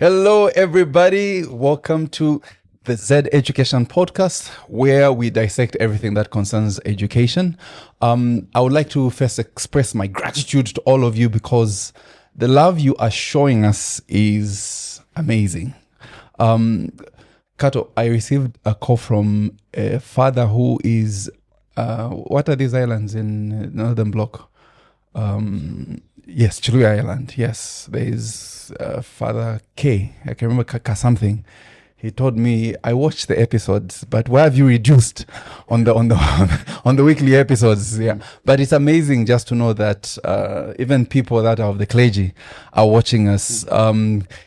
Hello, everybody. Welcome to the ZEdu Podcast, where we dissect everything that concerns education. I would like to first express my gratitude to all of you because the love you are showing us is amazing. Kato, I received a call from a father who is, what are these islands in Northern Bloc? Yes, Chiloe Island. Yes, there is Father K. I can remember Kaka something. He told me, I watched the episodes, but why have you reduced on the weekly episodes? Yeah, but it's amazing just to know that even people that are of the clergy are watching us.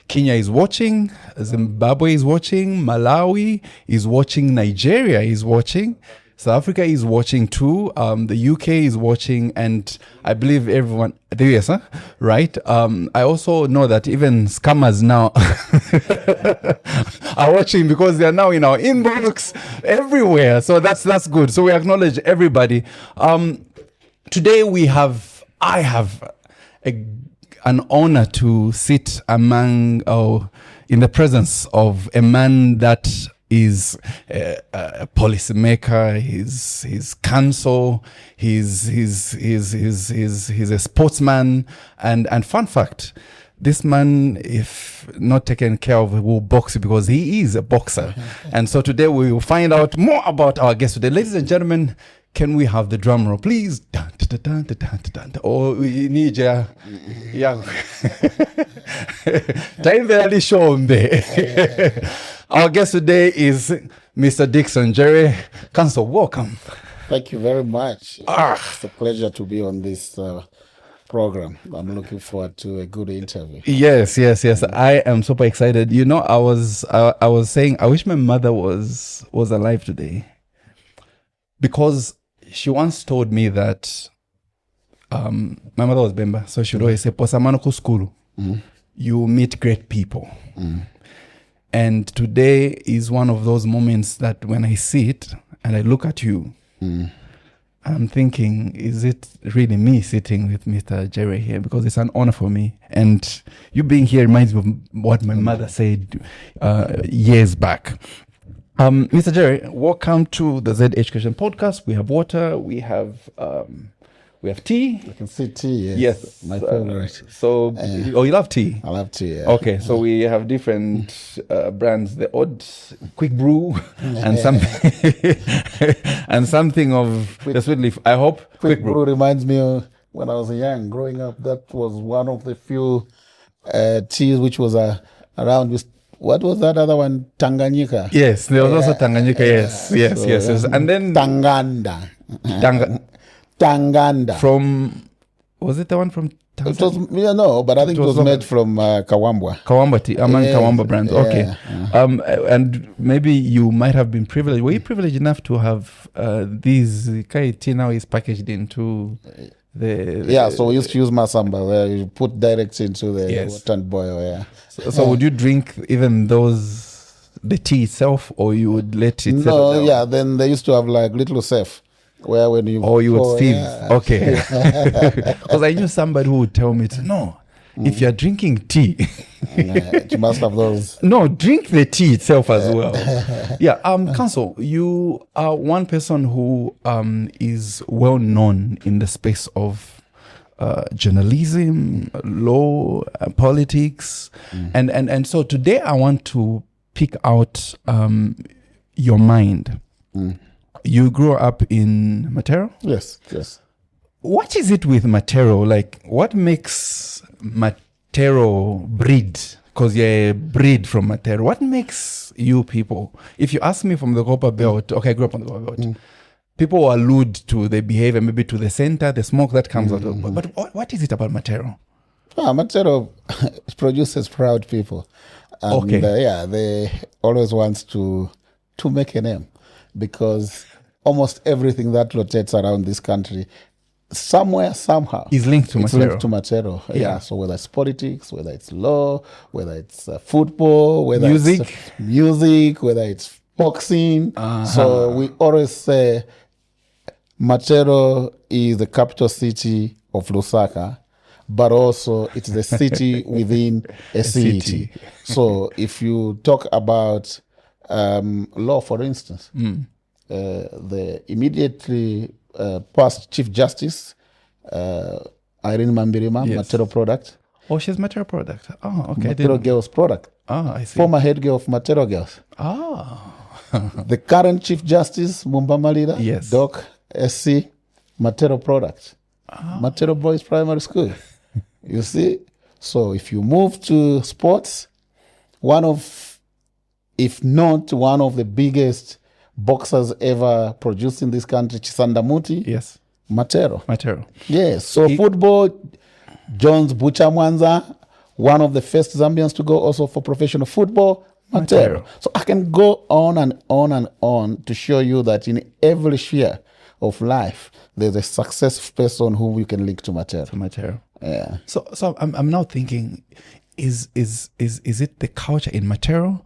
Kenya is watching, Zimbabwe is watching, Malawi is watching, Nigeria is watching. South Africa is watching too. The UK is watching, and I believe everyone, the US, right? I also know that even scammers now are watching because they are now in our inbox everywhere. So that's good. So we acknowledge everybody. Today I have an honor to sit in the presence of a man that is a policymaker, he's counsel, he's a sportsman, and fun fact, this man, if not taken care of, will box because he is a boxer. And so today we will find out more about our guest today. Ladies and gentlemen, can we have the drum roll, please? Oh, we need yeah. Time very show there. Our guest today is Mr. Dickson Jere. Council, welcome. Thank you very much. It's a pleasure to be on this program. I'm looking forward to a good interview. Yes. I am super excited. You know, I was saying I wish my mother was alive today, because she once told me that my mother was Bemba, so she would always say, "Posamanoko school, you meet great people." And today is one of those moments that when I see it and I look at you, I'm thinking, is it really me sitting with Mr. Jere here? Because it's an honor for me. And you being here reminds me of what my mother said years back. Mr. Jere, welcome to the ZEdu Podcast. We have water, we have tea. You can see tea, yes. My favorite. You love tea? I love tea, yeah. Okay, so we have different brands, the odd quick brew and something and something of the sweet leaf. I hope quick brew reminds me of when I was young, growing up. That was one of the few teas which was around with. What was that other one? Tanganyika. Yes, there was also Tanganyika. Yes. And then Tanganda. From, was it the one from Tanzania? No, but I think it was made from Kawambwa. Kawambwa tea, among Kawambwa brands. Okay. And maybe you might have been privileged. Were you privileged enough to have these Kai tea now is packaged into so we used to use masamba where you put direct into the water and boil. So would you drink even the tea itself, or you would let it settle down? Yeah, then they used to have like little safe where when you would sieve. Okay. Because I knew somebody who would tell me if you're drinking tea you must have those. No, drink the tea itself as well. Council, you are one person who is well known in the space of journalism, law, politics, and so today I want to pick out your mind. You grew up in Matero? Yes. What is it with Matero? Like, what makes Matero breed? Because you're a breed from Matero. What makes you people? If you ask me from the Copper Belt, okay, I grew up on the Copper Belt. People allude to the behavior, maybe to the center, the smoke that comes out of. But what is it about Matero? Matero produces proud people. And, they always want to make a name, because almost everything that rotates around this country somewhere, somehow is linked to Matero. Yeah. So whether it's politics, whether it's law, whether it's football, whether it's music, whether it's boxing. So we always say Matero is the capital city of Lusaka, but also it's the city within a city. So if you talk about law, for instance, the immediately past Chief Justice, Irene Mambirima, Matero product. Oh, she's Matero product. Oh, okay. Matero Girls product. Ah, I see. Former head girl of Matero Girls. The current Chief Justice, Mumbama leader, Doc SC, Matero product. Matero Boys Primary School. You see? So if you move to sports, if not one of the biggest boxers ever produced in this country, Chisandamuti. Yes. Matero. Yes. So football, Jones Bucha Mwanza, one of the first Zambians to go also for professional football, Matero. So I can go on and on and on to show you that in every sphere of life, there's a successful person who you can link to Matero. Yeah. So I'm now thinking, is it the culture in Matero?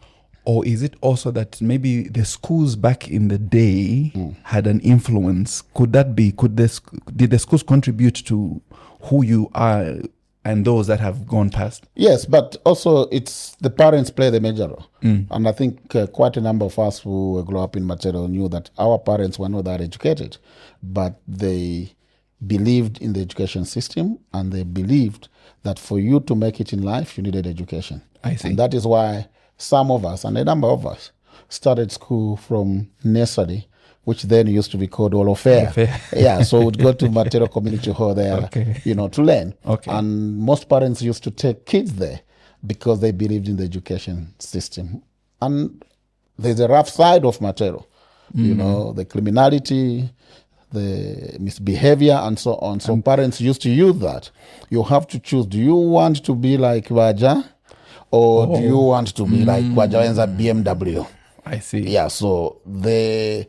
Or is it also that maybe the schools back in the day had an influence? Could that be? Did the schools contribute to who you are and those that have gone past? Yes, but also it's the parents play the major role. And I think quite a number of us who grew up in Matero knew that our parents were not that educated, but they believed in the education system, and they believed that for you to make it in life, you needed education. I see. And that is why some of us, and a number of us, started school from nursery, which then used to be called Olofair. Yeah, so we'd go to Matero Community Hall there, to learn. And most parents used to take kids there because they believed in the education system. And there's a rough side of Matero, the criminality, the misbehavior, and so on. So parents used to use that. You have to choose. Do you want to be like Waja? Or do you want to be like Kwajawenza BMW? I see. Yeah, so the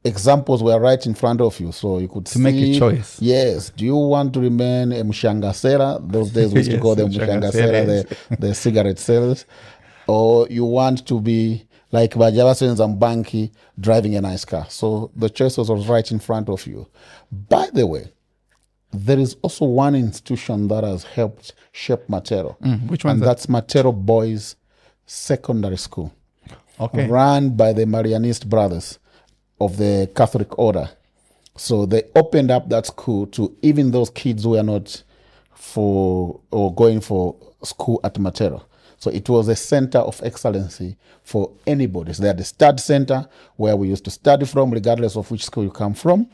examples were right in front of you, so you could make a choice. Yes. Do you want to remain a Mshangasera? Those days we used to call them Mshangasera, the cigarette sellers. Or you want to be like Bajawasenza Mbanki driving a nice car. So the choices was right in front of you. By the way, there is also one institution that has helped shape Matero. Which one? And that's Matero Boys Secondary School. Run by the Marianist brothers of the Catholic order. So they opened up that school to even those kids who are not going for school at Matero. So it was a center of excellency for anybody. So they had a study center where we used to study from, regardless of which school you come from.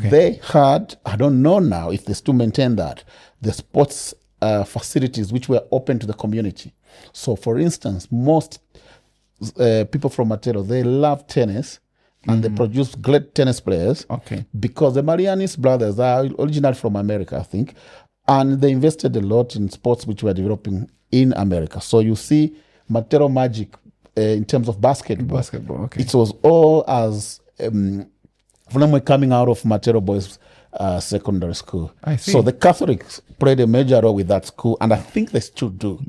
They had, I don't know now if they still maintain that, the sports facilities which were open to the community. So for instance, most people from Matero, they love tennis, and they produce great tennis players. Because the Marianist brothers are originally from America, I think, and they invested a lot in sports which were developing in America. So you see Matero magic in terms of basketball. It was all as coming out of Matero Boys Secondary School. I see. So the Catholics played a major role with that school, and I think they still do.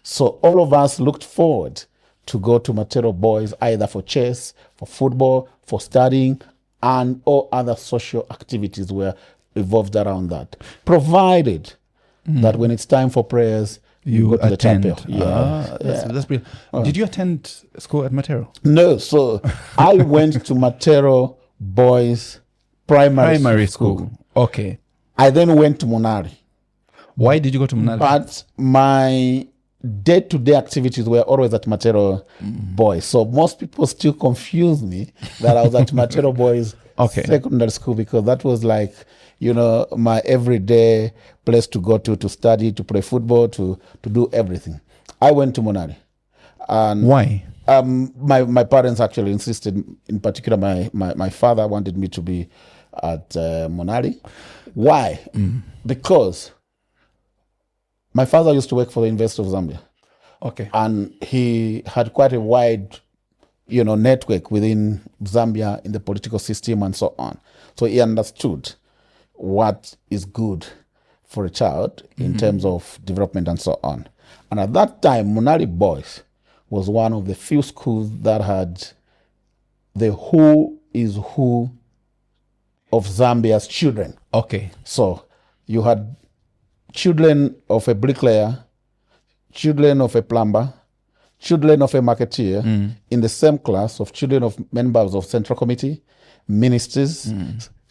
So all of us looked forward to go to Matero Boys either for chess, for football, for studying, and all other social activities were revolved around that. Provided that when it's time for prayers, you go to the chapel. That's brilliant. Did you attend school at Matero? No, so I went to Matero Boys Primary School. I then went to Munali. Why did you go to Munali? But my day-to-day activities were always at Matero Boys. So most people still confuse me that I was at Matero Boys Secondary School, because that was like, my everyday place to go to study, to play football, to do everything. I went to Munali. And why? My parents actually insisted, in particular my father wanted me to be at Munali. Why? Because my father used to work for the University of Zambia. And he had quite a wide, network within Zambia in the political system and so on. So he understood what is good for a child in terms of development and so on. And at that time, Munali Boys was one of the few schools that had the who is who of Zambia's children. Okay. So you had children of a bricklayer, children of a plumber, children of a marketeer in the same class of children of members of Central Committee, ministers,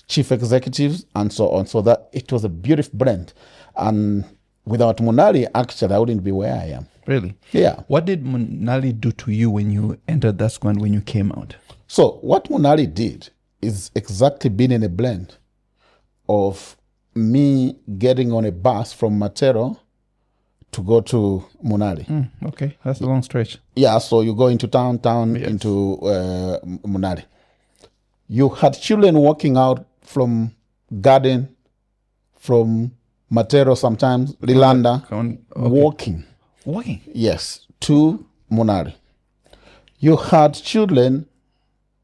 chief executives, and so on. So that it was a beautiful blend. And without Munali, actually, I wouldn't be where I am. Really? Yeah. What did Munali do to you when you entered that school and when you came out? So what Munali did is exactly being in a blend of me getting on a bus from Matero to go to Munali. Okay, that's a long stretch. Yeah, so you go into town into Munali. You had children walking out from Garden, from Matero sometimes, Lilanda, walking. Walking? Yes, to Munali. You had children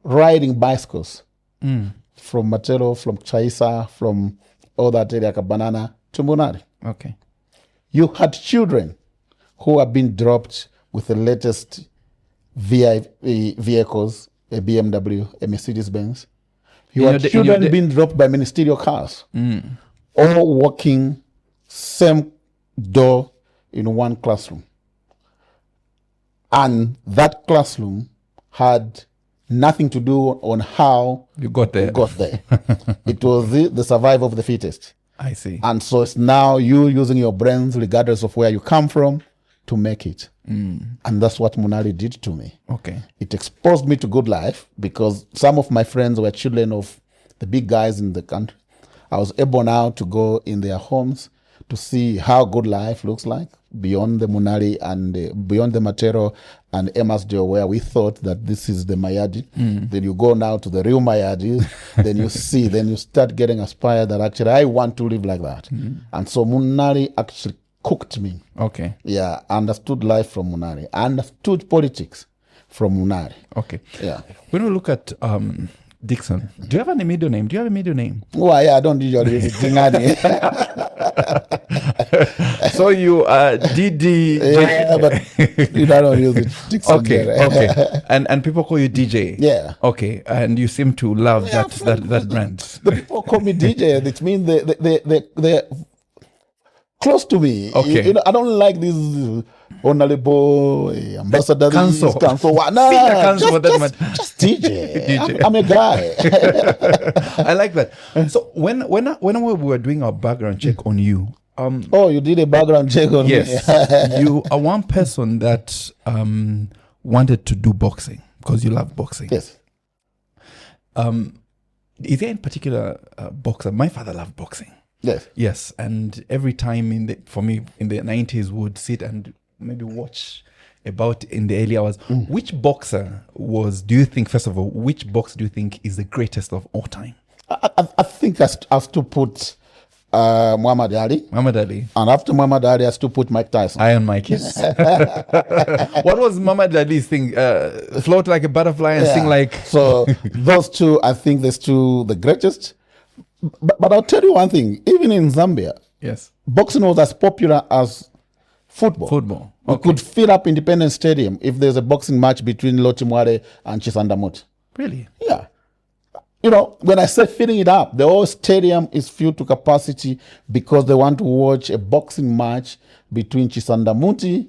riding bicycles from Matero, from Chaisa, from all that area, Banana, to Munali. Okay. You had children who have been dropped with the latest vehicles, a BMW, a Mercedes-Benz. You had children being dropped by ministerial cars, all walking same door in one classroom. And that classroom had nothing to do on how you got there. It was the survival of the fittest. I see. And so it's now you using your brains, regardless of where you come from, to make it. And that's what Munali did to me. Okay. It exposed me to good life because some of my friends were children of the big guys in the country. I was able now to go in their homes to see how good life looks like beyond the Munali and beyond the Matero and Emasdio, where we thought that this is the Mayadi. Then you go now to the real Mayadi, then you see, then you start getting inspired that actually I want to live like that. And so Munali actually cooked me. Okay. Yeah, I understood life from Munali. I understood politics from Munali. Okay. Yeah. When we look at Dickson, do you have a middle name? Well, yeah, I don't usually use it. Dingani. So you are DD. Yeah, but you don't use it. Dickson Jere. Okay. And people call you DJ. Yeah. Okay. And you seem to love that brand. The people call me DJ. It means they're close to me. Okay. You know, I don't like this Munali Boy ambassador. Cancel. No, just DJ. I'm a guy. I like that. So when we were doing our background check on you, you did a background check on me. Yes. You are one person that wanted to do boxing because you love boxing. Yes. Is there any particular boxer? My father loved boxing. Yes. Yes, and every time for me in the 90s would sit and maybe watch about in the early hours. Which boxer do you think, first of all, which boxer do you think is the greatest of all time? I think I have to put Muhammad Ali. Muhammad Ali. And after Muhammad Ali, I have to put Mike Tyson. Iron Mike, yes. What was Muhammad Ali's thing? Float like a butterfly and sing like... So those two, I think there's two the greatest. But I'll tell you one thing. Even in Zambia, yes, boxing was as popular as football. Okay. We could fill up Independence Stadium if there's a boxing match between Lochimware and Chisandamuti. Really? Yeah. You know, when I say filling it up, the whole stadium is filled to capacity because they want to watch a boxing match between Chisandamuti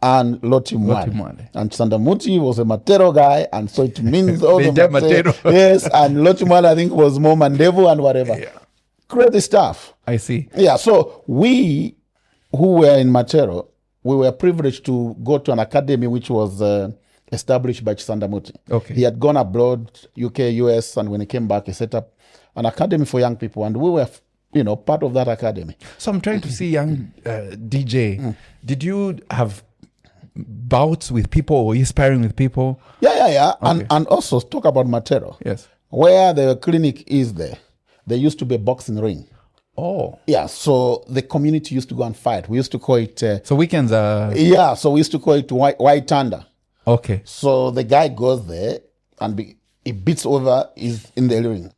and Lochimware. And Chisandamuti was a Matero guy, and so it means all the Matero. Yes, and Lochimware, I think, was more Mandevu and whatever. Yeah. Crazy stuff. I see. Yeah, so we who were in Matero, we were privileged to go to an academy which was established by Chisandamuti. Okay. He had gone abroad, UK, US, and when he came back, he set up an academy for young people, and we were, part of that academy. So I'm trying to see young DJ. Did you have bouts with people or inspiring with people? Yeah. Okay. And also talk about Matero. Yes. Where the clinic is there used to be a boxing ring. Oh. Yeah, so the community used to go and fight. We used to call it... so weekends are... Yeah, so we used to call it White Thunder. Okay. So the guy goes there and he beats over, he's in the ring.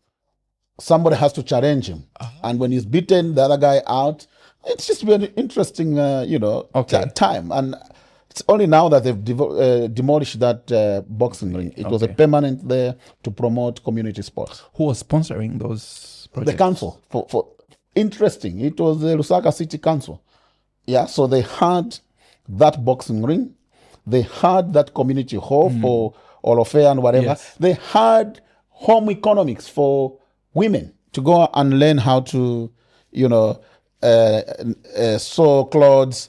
Somebody has to challenge him. And when he's beaten the other guy out, it's just been an interesting, time. And it's only now that they've demolished that boxing ring. It was a permanent there to promote community sports. Who was sponsoring those projects? The council. interesting. It was the Lusaka City Council. Yeah, so they had that boxing ring. They had that community hall for all affair and whatever. Yes. They had home economics for women to go and learn how to, sew clothes,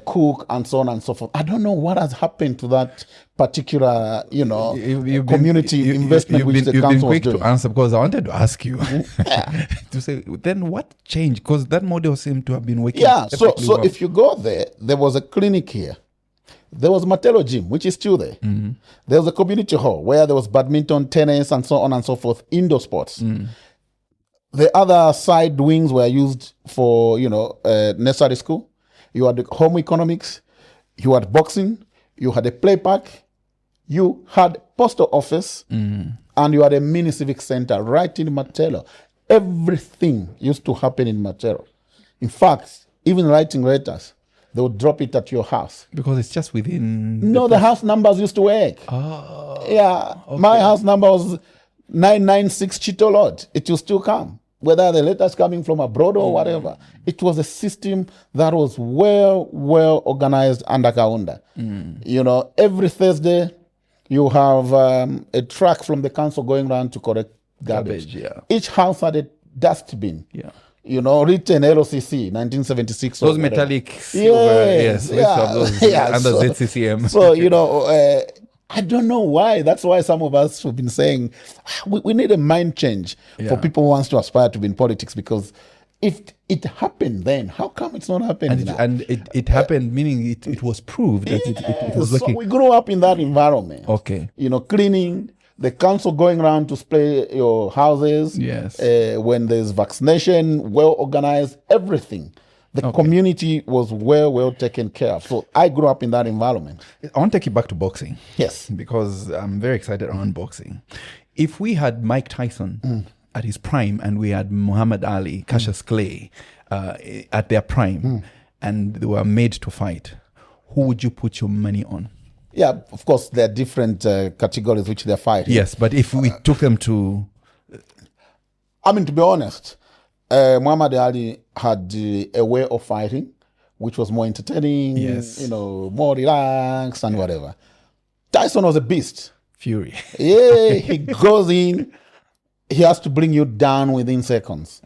cook, and so on and so forth. I don't know what has happened to that particular, community investment which the council was doing. You've been quick to answer because I wanted to ask you to say, then what changed? Because that model seemed to have been working. Yeah, so well. if you go there was a clinic here. There was Matero gym, which is still there. Mm-hmm. There was a community hall where there was badminton, tennis, and so on and so forth, indoor sports. The other side wings were used for, nursery school. You had the home economics, you had boxing, you had a play park, you had postal office, and you had a mini civic center right in Matero. Everything used to happen in Matero. In fact, even writing letters, they would drop it at your house. Because it's just within... No, the house numbers used to work. Oh. Yeah, okay. My house number was 996 Chito Road. It will still come, whether the letters coming from abroad or whatever. It was a system that was well organized under Kaunda. Every Thursday, you have a truck from the council going around to collect garbage. Yeah. Each house had a dustbin. Yeah. Written LOCC, 1976. Those metallic, yes, under ZCCM. So, I don't know why. That's why some of us have been saying we need a mind change for people who wants to aspire to be in politics, because if it happened then, how come it's not happening now? And it happened, meaning it was proved that it was working. So we grew up in that environment. Okay. Cleaning, the council going around to spray your houses. Yes. When there's vaccination, well organized, everything. The community was well taken care of. So I grew up in that environment. I want to take you back to boxing. Yes. Because I'm very excited around boxing. If we had Mike Tyson at his prime and we had Muhammad Ali, Cassius Clay at their prime and they were made to fight, who would you put your money on? Yeah, of course, there are different categories which they're fighting. Yes, but if we took them to... to be honest, Muhammad Ali had a way of fighting which was more entertaining, more relaxed and whatever. Tyson was a beast. Fury. Yeah, he goes in, he has to bring you down within seconds.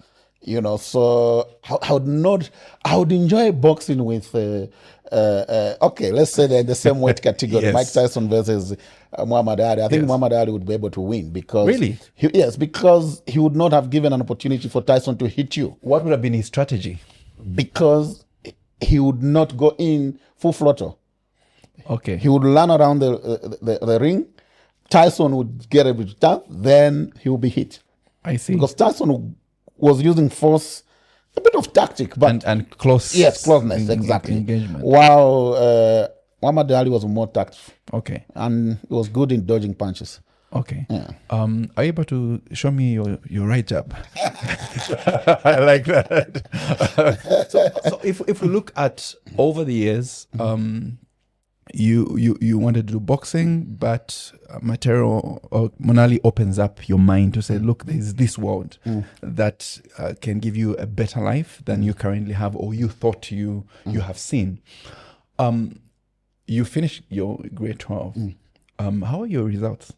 So I would enjoy boxing with, let's say they're in the same weight category, Yes. Mike Tyson versus Muhammad Ali. I think Muhammad Ali would be able to win because... Really? Because he would not have given an opportunity for Tyson to hit you. What would have been his strategy? Because he would not go in full throttle. Okay. He would run around the ring. Tyson would get a bit tough, then he would be hit. I see. Because Tyson was using force, a bit of tactic, but and close. Yes, closeness, exactly. Engagement. While Muhammad Ali was more tactful. Okay. And he was good in dodging punches. Okay. Yeah. Are you able to show me your right jab? I like that. So if we look at over the years, you wanted to do boxing, but Matero or Munali opens up your mind to say, look, there's this world that can give you a better life than you currently have, or you thought you have seen. You finished your grade 12. How are your results?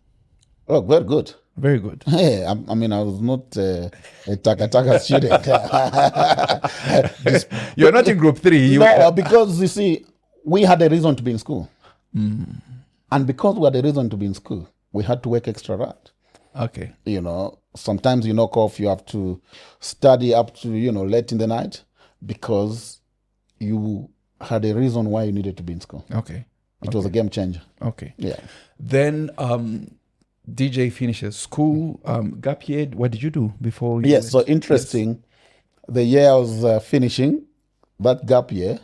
Oh, very good. Very good. Hey, I was not a taka student. You're not in group 3. No, because you see, we had a reason to be in school. And because we had a reason to be in school, we had to work extra hard. Okay. Sometimes you knock off, you have to study up to, late in the night because you had a reason why you needed to be in school. Okay. It was a game changer. Okay. Yeah. Then DJ finishes school. Gap year, what did you do before? Yes, so interesting. Yes. The year I was finishing, that gap year,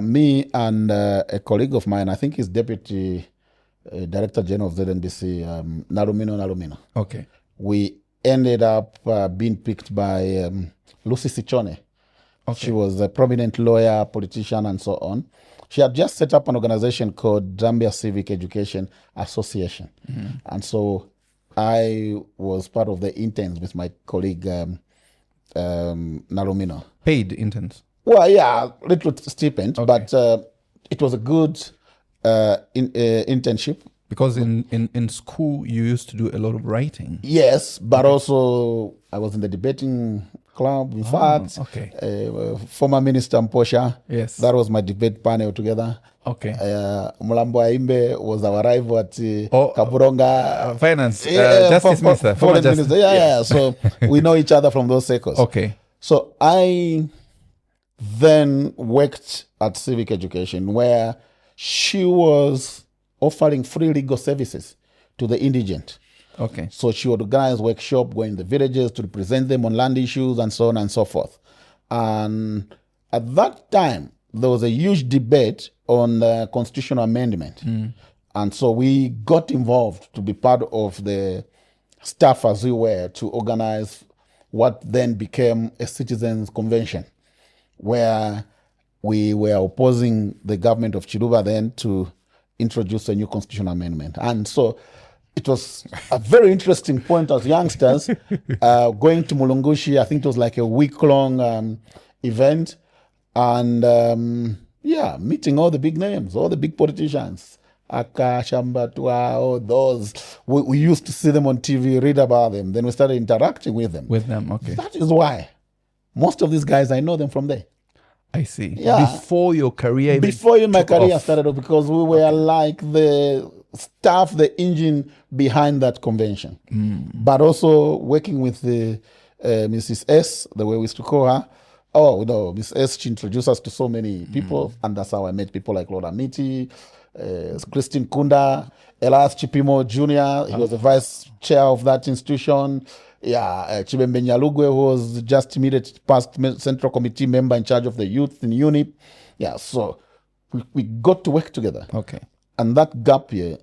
me and a colleague of mine, I think he's Deputy Director General of ZNBC, Nalumino. Okay. We ended up being picked by Lucy Sichone. Okay. She was a prominent lawyer, politician, and so on. She had just set up an organization called Zambia Civic Education Association. And so I was part of the interns with my colleague Narumino. Paid interns? Well, yeah, little stipend, but it was a good internship. Because in school, you used to do a lot of writing. Yes, but also I was in the debating club. In fact, former Minister Mposha, yes, that was my debate panel together. Okay. Mulambo Aimbe was our rival at Kaburonga. Finance, Justice Minister. Foreign Minister. Yeah. So we know each other from those circles. Okay. So I then worked at Civic Education, where she was offering free legal services to the indigent. Okay. So she would organize workshop, go in the villages to represent them on land issues and so on and so forth. And at that time, there was a huge debate on the constitutional amendment. And so we got involved to be part of the staff, as we were, to organize what then became a citizens' convention, where we were opposing the government of Chiluba then to introduce a new constitutional amendment. And so it was a very interesting point as youngsters going to Mulungushi. I think it was like a week-long event. And meeting all the big names, all the big politicians. Aka, Shambatwa, all those. We used to see them on TV, read about them. Then we started interacting with them. Okay. That is why most of these guys, I know them from there. I see. Yeah. Before your career my career started off, because we were like the staff, the engine behind that convention. But also working with the Mrs. S, the way we used to call her. Oh, no, Miss S, she introduced us to so many people, and that's how I met people like Lord Amiti, Christine Kunda, Elias Chipimo Jr., he was the vice chair of that institution. Chibembe Nyalugwe, who was just immediate past Central Committee member in charge of the youth in UNIP. So we got to work together. Okay. And that gap year,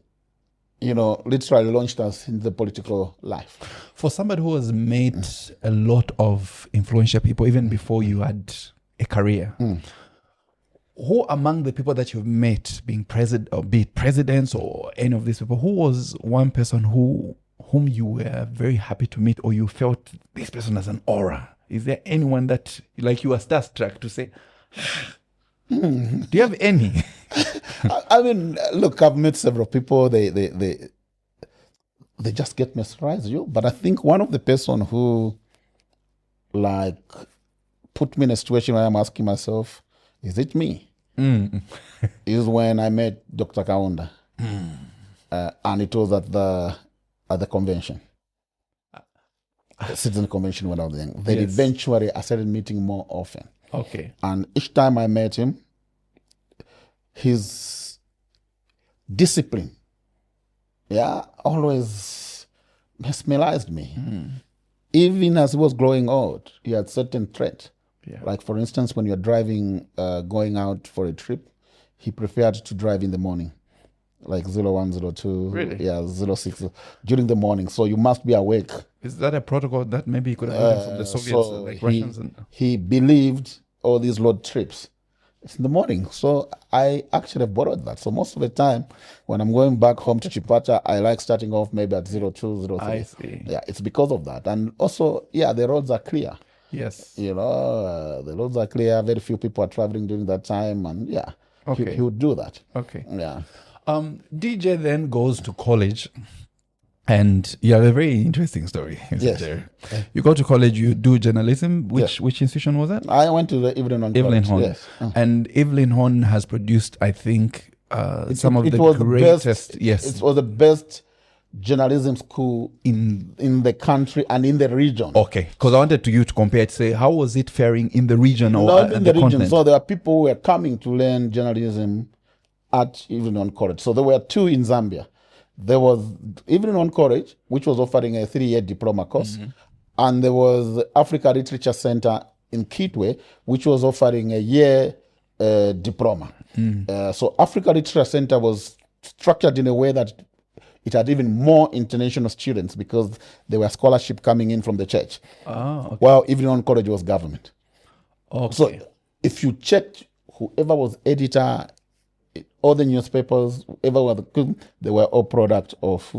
literally launched us in the political life. For somebody who has made a lot of influential people, even before you had a career, who among the people that you've met, being president or be it presidents or any of these people, who was one person whom you were very happy to meet, or you felt this person has an aura? Is there anyone that like you were starstruck to say, do you have any? I mean, look, I've met several people. They just get mesmerized, but I think one of the person who like put me in a situation where I'm asking myself, is it me? Is when I met Dr. Kaunda. And it was at the convention. Citizen convention when I was there. Then eventually I started meeting more often. Okay. And each time I met him, his discipline, always mesmerized me. Even as he was growing old, he had certain traits. Like, for instance, when you're driving, going out for a trip, he preferred to drive in the morning, like 01, 02, really? 06, during the morning. So you must be awake. Is that a protocol that maybe he could have learned from the Soviets, like Russians? He believed all these road trips, it's in the morning. So I actually borrowed that. So most of the time, when I'm going back home to Chipata, I like starting off maybe at 02, 03. I see. It's because of that. And also, the roads are clear. Yes. The roads are clear. Very few people are traveling during that time. And he would do that. Okay. Yeah. DJ then goes to college, and you have a very interesting story. Yes. You go to college, you do journalism. Which institution was that? I went to the Evelyn Hon. Evelyn Hon. Yes. And Evelyn Hon has produced, I think, some of the greatest. It was the best journalism school in the country and in the region. Okay, because I wanted you to compare, to say, how was it faring in the region or not in the region? Continent? So there are people who were coming to learn journalism at Evelyn Hon College. So there were two in Zambia. There was Evelyn Hon College, which was offering a 3-year diploma course, and there was the Africa Literature Center in Kitwe, which was offering a year diploma. So Africa Literature Center was structured in a way that it had even more international students because there were scholarship coming in from the church. Okay. While Evelyn Hon College was government. Okay. So if you checked whoever was editor, all the newspapers, whoever were they were all product of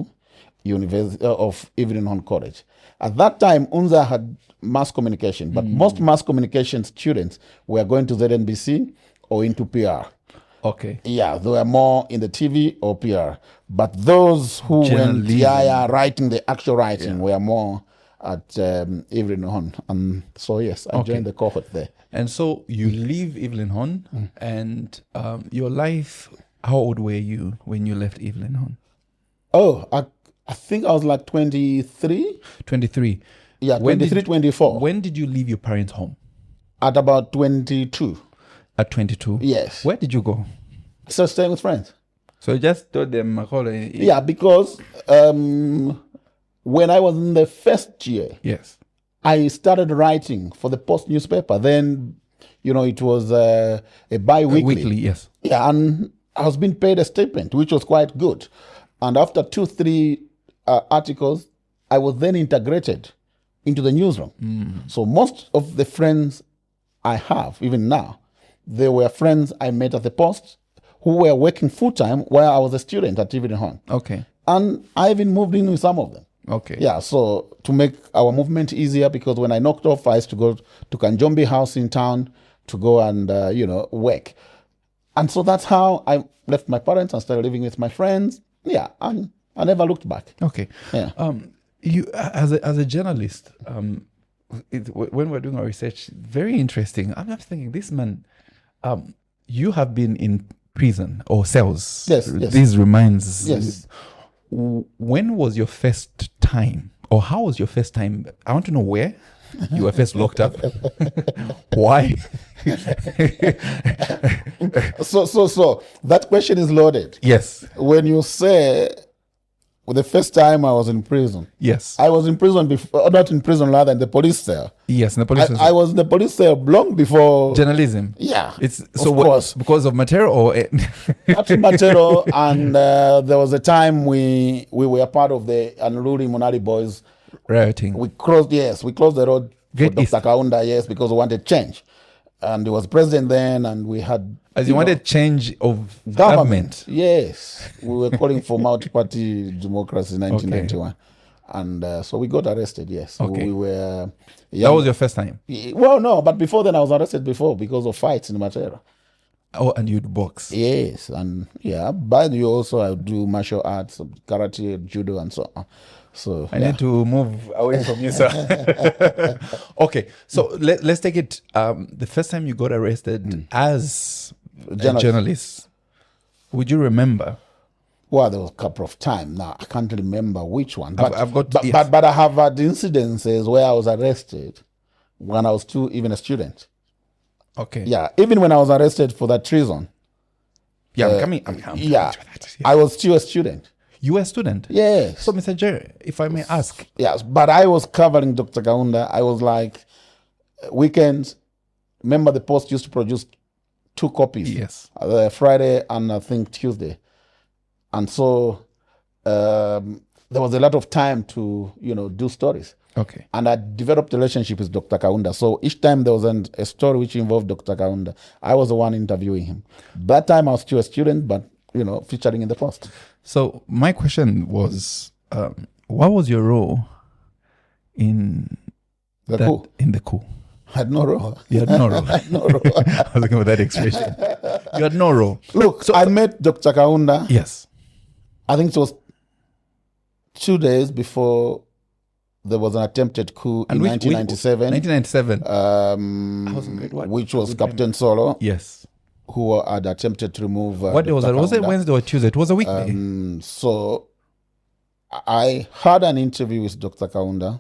University of Evelyn Horn College. At that time, UNZA had mass communication, but most mass communication students were going to ZNBC or into PR. Okay. Yeah, they were more in the TV or PR. But those who went writing the actual writing were more at Evelyn Horn. And so, yes, I joined the cohort there. And so you leave Evelyn Horn, and your life, how old were you when you left Evelyn Horn? Oh, I think I was like 23. 23. Yeah, 23, 24. When did you leave your parents' home? At about 22. At 22? Yes. Where did you go? So staying with friends. So you just told them, yeah, because when I was in the first year, yes, I started writing for the Post newspaper. Then, it was a bi-weekly. Weekly, yes. Yeah, and I was being paid a stipend, which was quite good. And after 2-3 articles, I was then integrated into the newsroom. So most of the friends I have, even now, they were friends I met at the Post who were working full-time while I was a student at Evelyn Horn. Okay. And I even moved in with some of them. Okay. Yeah, so to make our movement easier, because when I knocked off, I used to go to Kanjombi House in town to go and, work. And so that's how I left my parents and started living with my friends. Yeah, and I never looked back. Okay. Yeah. You as a journalist, when we're doing our research, very interesting. I'm just thinking, this man, you have been in prison or cells. Yes. This reminds. Yes. When was your first time, or how was your first time? I want to know where you were first locked up. Why? So that question is loaded. Yes. When you say the first time I was in prison. Yes. I was in prison before, not in prison, rather in the police cell. Yes, in the police cell. I was in the police cell long before journalism. Yeah. It's so of course. Because of Matero or not Matero, and there was a time we were part of the unruly Munali Boys rioting. We closed the road for Dr. Kaunda, yes, because we wanted change. And he was president then, and we had... As you wanted change of government? Yes. We were calling for multi-party democracy in 1991. Okay. And so we got arrested, yes. Okay. We were... That was your first time? Well, no, but before then I was arrested because of fights in Matero. Oh, and you'd box? Yes, and but you also I do martial arts, karate, judo, and so on. So I need to move away from you, sir. Okay, so let's take it. The first time you got arrested as a journalist, would you remember? Well, there was a couple of times. Now I can't remember which one. But yes. but I have had incidences where I was arrested when I was even a student. Okay. Yeah, even when I was arrested for that treason. Yeah, I'm coming. Yeah, I was still a student. You were a student? Yes. So, Mr. Jere, if I may ask. Yes, but I was covering Dr. Kaunda. I was like, weekends, remember the Post used to produce 2 copies. Yes. Friday and I think Tuesday. And so there was a lot of time to, do stories. Okay. And I developed a relationship with Dr. Kaunda. So each time there was a story which involved Dr. Kaunda, I was the one interviewing him. That time I was still a student, but, featuring in the Post. So my question was, what was your role in the coup? In the coup? I had no role. You had no role. I had no role. I was looking for that expression. You had no role. Look, so I met Dr. Kaunda. Yes. I think it was 2 days before there was an attempted coup in 1997. 1997. Which was Captain Solo. Yes. Who had attempted to remove... what day was that? Was it Wednesday or Tuesday? It was a weekday. So I had an interview with Dr. Kaunda,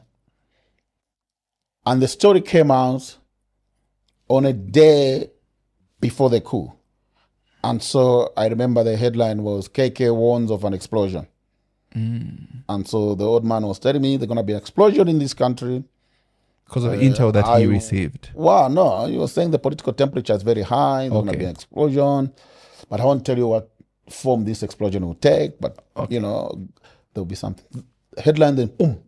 and the story came out on a day before the coup. And so I remember the headline was KK warns of an explosion. And so the old man was telling me there's going to be an explosion in this country. Because of the intel that he received. Well, no, he was saying the political temperature is very high. There's going to be an explosion. But I won't tell you what form this explosion will take. But, there'll be something. Headline, then, boom,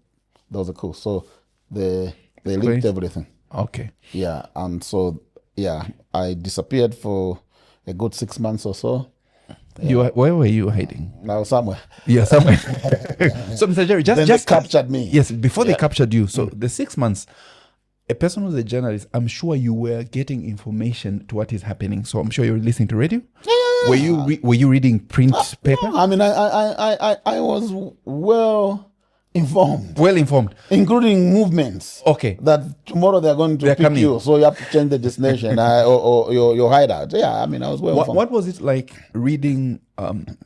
there was a coup. So they leaked everything. Okay. Yeah, and so, I disappeared for a good 6 months or so. Where were you hiding? Now somewhere. Yeah, somewhere. So, Mr. Jere, Then just they captured me. Yes, before they captured you. So the 6 months, a person who's a journalist, I'm sure you were getting information to what is happening. So I'm sure you're listening to radio. Were you reading print paper? No, I mean, I was well informed, including movements. Okay. That tomorrow they're going to pick you, so you have to change the destination or your hideout. Yeah, I mean, I was well informed. What was it like reading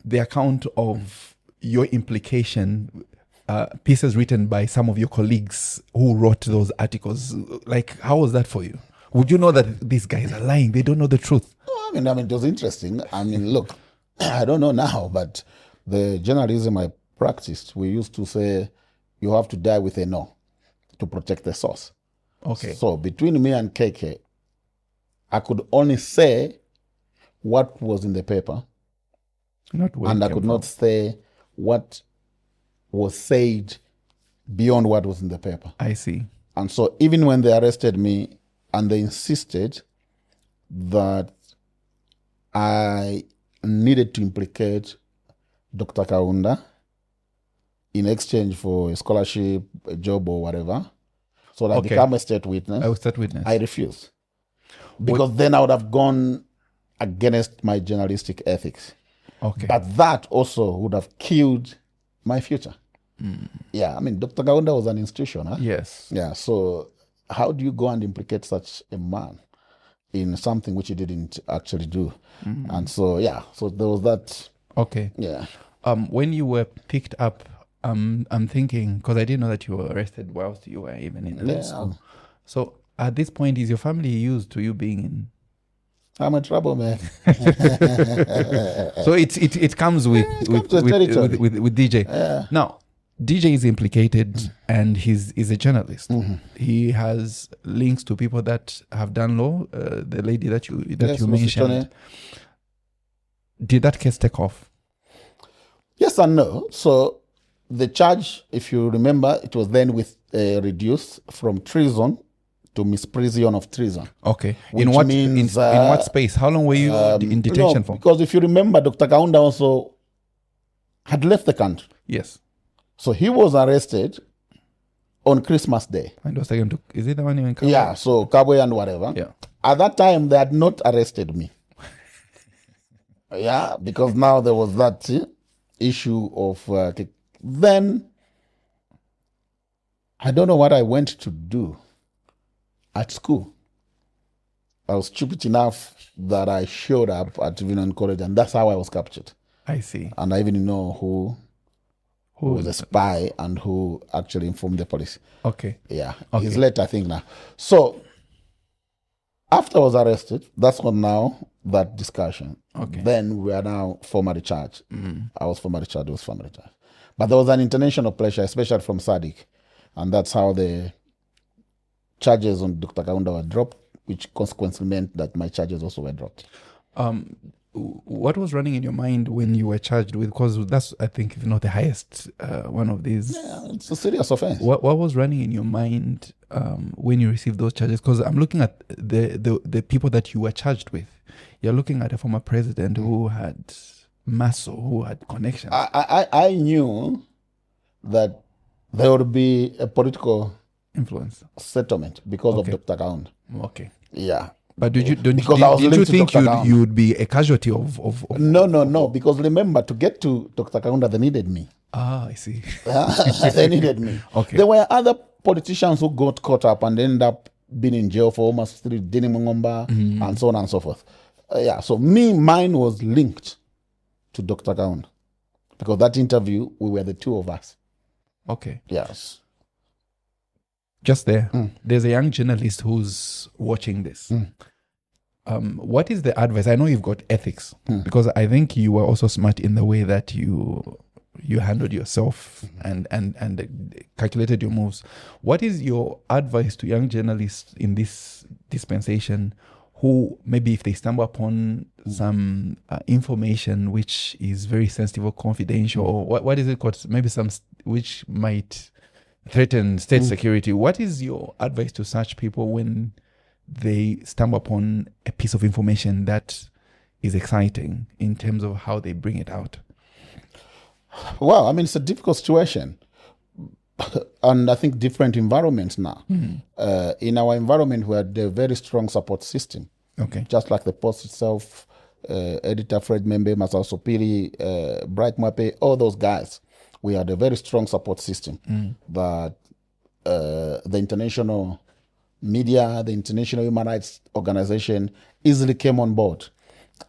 the account of your implication? Pieces written by some of your colleagues who wrote those articles. Like, how was that for you? Would you know that these guys are lying? They don't know the truth. I mean, it was interesting. I mean, look, I don't know now, but the journalism I practiced, we used to say, you have to die with a no to protect the source. Okay. So between me and KK, I could only say what was in the paper, and I could not say what was said beyond what was in the paper. I see. And so even when they arrested me and they insisted that I needed to implicate Dr. Kaunda in exchange for a scholarship, a job or whatever, so that I become a state witness, I refused. Because then I would have gone against my journalistic ethics. Okay. But that also would have killed my future. Yeah, I mean, Dr. Kaunda was an institution. Huh? Yes. Yeah, so how do you go and implicate such a man in something which he didn't actually do? And so, yeah, so there was that. Okay. Yeah. When you were picked up, I'm thinking, because I didn't know that you were arrested whilst you were even in the school. So at this point, is your family used to you being in? I'm a troublemaker. So it comes with DJ. Yeah. Now, DJ is implicated and he's a journalist. He has links to people that have done law. The lady that you mentioned. Did that case take off? Yes and no. So the charge, if you remember, it was then reduced from treason to misprision of treason. Okay. In what space? How long were you in detention for? Because if you remember, Dr. Kaunda also had left the country. Yes. So he was arrested on Christmas Day. And was taken to, is it the one in Kabwe? Yeah, so Kabwe and whatever. Yeah. At that time, they had not arrested me. Yeah, because now there was that issue of... then, I don't know what I went to do at school. I was stupid enough that I showed up at Vinon College, and that's how I was captured. I see. And I even know who was a spy and who actually informed the police. Okay. Yeah. Okay. He's late, I think, now. So, after I was arrested, that's when now that discussion. Okay. Then we are now formally charged. I was formally charged, was formally charged. But there was an international pressure, especially from SADC. And that's how the charges on Dr. Kaunda were dropped, which consequently meant that my charges also were dropped. What was running in your mind when you were charged with? Because that's, I think, if not the highest one of these. Yeah, it's a serious offense. What was running in your mind when you received those charges? Because I'm looking at the people that you were charged with. You're looking at a former president who had muscle, who had connections. I knew that there would be a political influence settlement because of Dr. Kaunda. Okay. Yeah. But did you think you would be a casualty of No, because remember, to get to Dr. Kaunda, they needed me. Ah, I see. They needed me. Okay. There were other politicians who got caught up and ended up being in jail for almost 3 Dini Mungomba and so on and so forth. Yeah, so mine was linked to Dr. Kaunda because that interview, we were the two of us. Okay. Yes. Just there, there's a young journalist who's watching this. What is the advice? I know you've got ethics because I think you were also smart in the way that you handled yourself and calculated your moves. What is your advice to young journalists in this dispensation who maybe if they stumble upon some information which is very sensitive or confidential, or what is it called? Maybe some which might threaten state security. What is your advice to such people when they stumble upon a piece of information that is exciting in terms of how they bring it out? Well, I mean, it's a difficult situation. And I think different environments now. In our environment, we had a very strong support system. Okay. Just like the Post itself, editor Fred Membe, Masao Sopiri, Bright Mape, all those guys, we had a very strong support system that the international media, the International Human Rights Organization easily came on board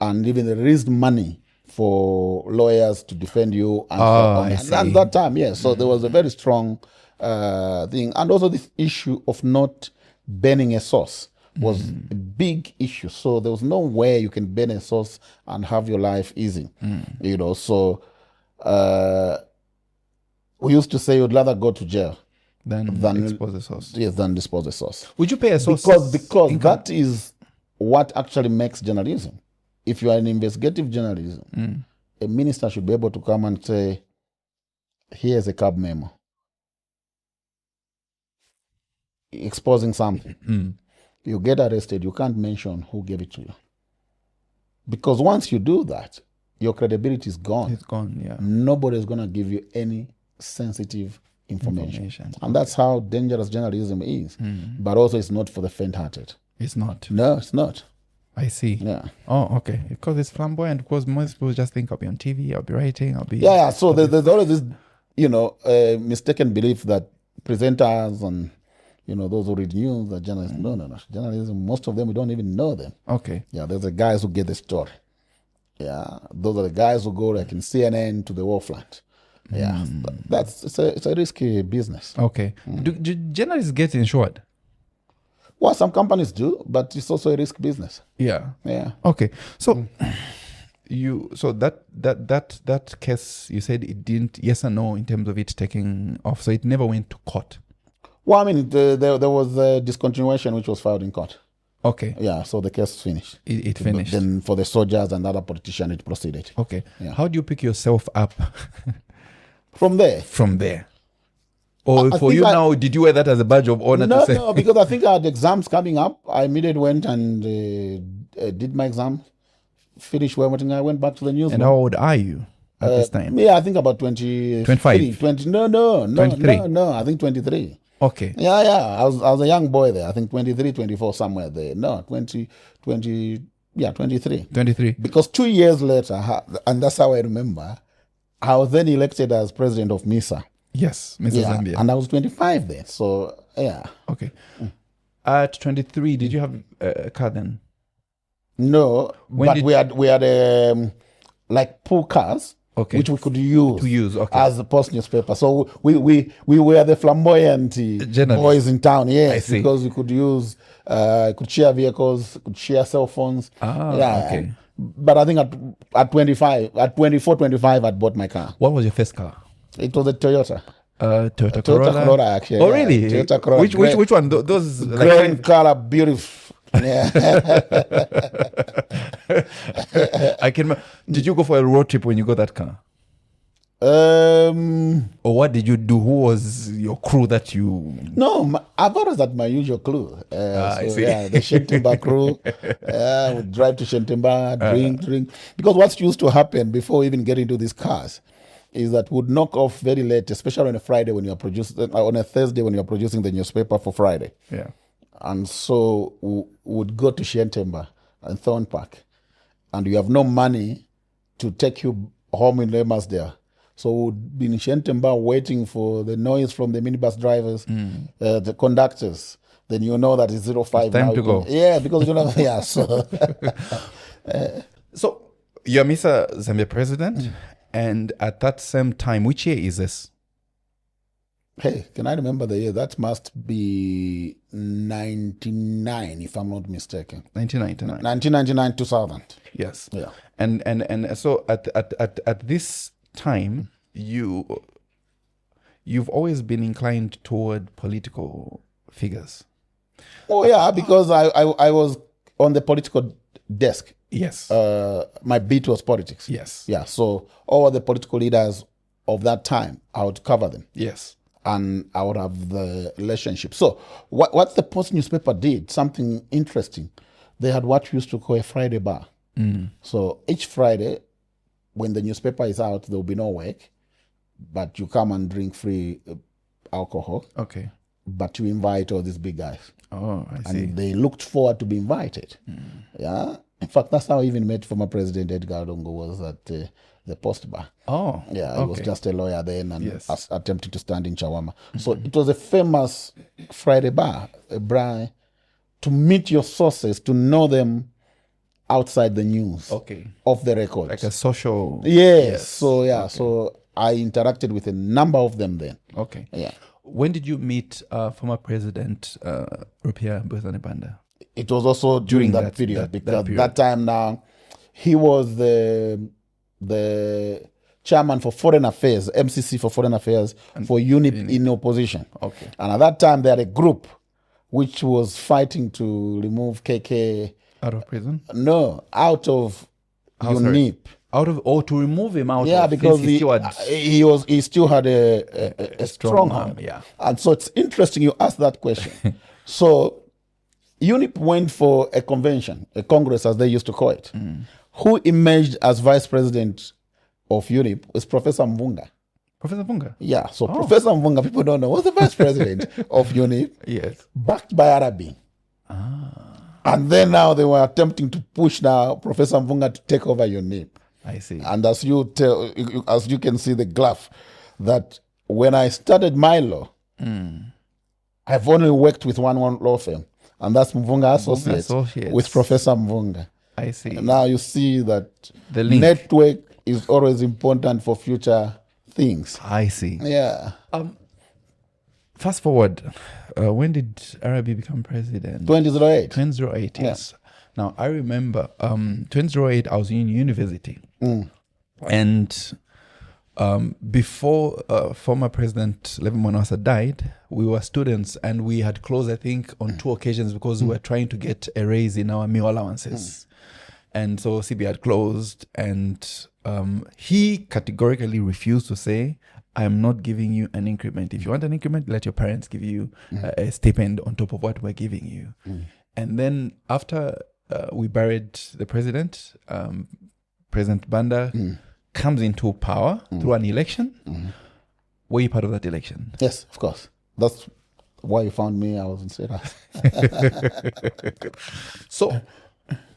and even raised money for lawyers to defend you. And at that time, yes. So there was a very strong thing. And also this issue of not burning a source was a big issue. So there was no way you can burn a source and have your life easy. You know, so we used to say you'd rather go to jail than expose the source. Yes, than dispose the source. Would you pay a source? Because that is what actually makes journalism. If you are in investigative journalism, a minister should be able to come and say, here's a cab memo exposing something. You get arrested, you can't mention who gave it to you. Because once you do that, your credibility is gone. It's gone, yeah. Nobody's going to give you any sensitive information. And that's how dangerous journalism is. But also it's not for the faint-hearted. It's not. No, it's not. I see. Yeah. Oh, okay. Because it's flamboyant. Because most people just think I'll be on TV, I'll be writing, I'll be... Yeah. So there's always this, mistaken belief that presenters and, those who read news are journalists. No. Journalism, most of them, we don't even know them. Okay. Yeah, there's the guys who get the story. Yeah. Those are the guys who go like in CNN to the war front. Yeah. It's a risky business. Okay. Do journalists get insured? Well, some companies do, but it's also a risk business. Yeah. Yeah. Okay. So that case, you said it didn't, yes or no, in terms of it taking off. So it never went to court. Well, I mean, there was a discontinuation which was filed in court. Okay. Yeah. So the case finished. It finished. Then for the soldiers and other politicians, it proceeded. Okay. Yeah. How do you pick yourself up from there? From there. Or for you now, did you wear that as a badge of honor? No, because I think I had exams coming up. I immediately went and did my exam, finished everything. I went back to the news. And how old are you at this time? Yeah, I think about 20. 25? 20, no. 23? No, I think 23. Okay. Yeah. I was a young boy there. I think 23, 24, somewhere there. No, 20, yeah, 23. 23. Because 2 years later, and that's how I remember, I was then elected as president of MISA. Yes, Mr. Zambia. And I was 25 then, so yeah. Okay. At 23, did you have a car then? No, but we had like pool cars, which we could use as a post newspaper. So we were the flamboyant boys in town, yes, because we could use, could share vehicles, could share cell phones. Okay. But I think at 24, 25, I'd bought my car. What was your first car? It was a Toyota. Toyota Corolla, actually. Oh, really? Toyota Corolla. Which one? Those green color, beautiful. Yeah. I can. Did you go for a road trip when you got that car? Or what did you do? Who was your crew that you? No, I was at my usual crew. I see. Yeah, the Shentimba crew. Would drive to Shentimba, drink. Because what used to happen before even getting into these cars is that would knock off very late, especially on a Friday when you're producing, on a Thursday when you're producing the newspaper for Friday. Yeah. And so we would go to Shentimba and Thorn Park, and you have no money to take you home in Lemasdale. So we'd be in Shentimba waiting for the noise from the minibus drivers, the conductors. Then you know that it's 05 time now. To go. Yeah, because so. So you're Mr. Zambia president. And at that same time, which year is this? Hey, can I remember the year? That must be 99, if I'm not mistaken. 1999. 1999, 2000. Yes. Yeah. And so at this time, you've always been inclined toward political figures. Oh yeah, because I was on the political desk. Yes. My beat was politics. Yes. Yeah. So all the political leaders of that time, I would cover them. Yes. And I would have the relationship. So what the Post newspaper did, something interesting, they had what we used to call a Friday bar. So each Friday, when the newspaper is out, there will be no work, but you come and drink free alcohol. Okay. But you invite all these big guys. Oh, I see. And they looked forward to be invited. Yeah. In fact, that's how I even met former President Edgar Lungu, was at the Post Bar. Oh, yeah. He was just a lawyer then and attempting to stand in Chawama. So it was a famous Friday bar, a bar to meet your sources, to know them outside the news. Okay. Off the record. Like a social. Yes. So, so I interacted with a number of them then. Okay. Yeah. When did you meet former President Rupia Banda? It was also during that period, because that time now he was the chairman for foreign affairs, MCC for foreign affairs, for UNIP in opposition. Okay. And at that time they had a group which was fighting to remove KK out of prison. No, out of UNIP. Out of, or to remove him out. Yeah, of because he still had a strong arm. Yeah. And so it's interesting you asked that question. So UNIP went for a convention, a congress as they used to call it. Who emerged as vice president of UNIP was Professor Mvunga. Professor Mvunga? Yeah, so Professor Mvunga, people don't know, was the vice president of UNIP. Yes. Backed by Arabi. And then now they were attempting to push now Professor Mvunga to take over UNIP. I see. And as you can see the graph, that when I started my law, I've only worked with one law firm, and that's Mvunga Associates with Professor Mvunga. I see. And now you see that the link. Network is always important for future things. I see. Yeah. Fast forward, when did Arabi become president? 2008. 2008, yes. Yeah. Now, I remember 2008, I was in university. And before former President Levin Monasa died, we were students and we had closed, I think, on 2 occasions because we were trying to get a raise in our meal allowances. And so CB had closed, and he categorically refused to say, I am not giving you an increment. If you want an increment, let your parents give you a stipend on top of what we're giving you. And then after we buried the president, President Banda comes into power through an election. Were you part of that election? Yes, of course. That's why you found me. I was in Sarah. So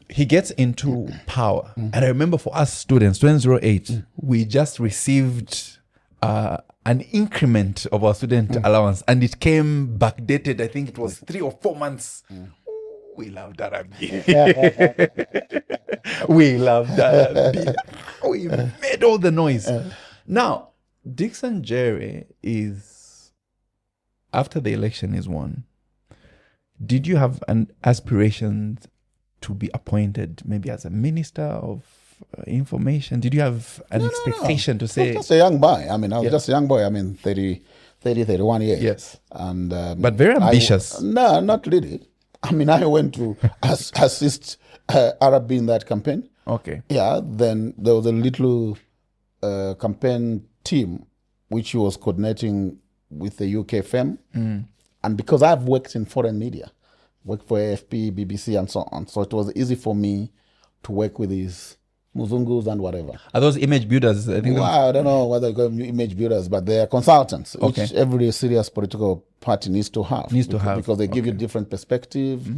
he gets into power. And I remember for us students, 2008, we just received an increment of our student allowance, and it came backdated. I think it was 3 or 4 months. We loved Arabi. We loved Arabi. We made all the noise. Now, Dickson Jere is, after the election is won, did you have an aspiration to be appointed maybe as a minister of information? Did you have an expectation to say? I was just a young boy. I mean, I was just a young boy. I mean, 31 years. Yes. And but very ambitious. No, not really. I mean, I went to assist Arabi in that campaign. Okay. Yeah, then there was a little campaign team which was coordinating with the UK firm. And because I've worked in foreign media, worked for AFP, BBC, and so on, so it was easy for me to work with these Muzungus and whatever. Are those image builders? I think I don't know whether they're image builders, but they are consultants, okay, which every serious political party needs to have. Because they give you different perspective.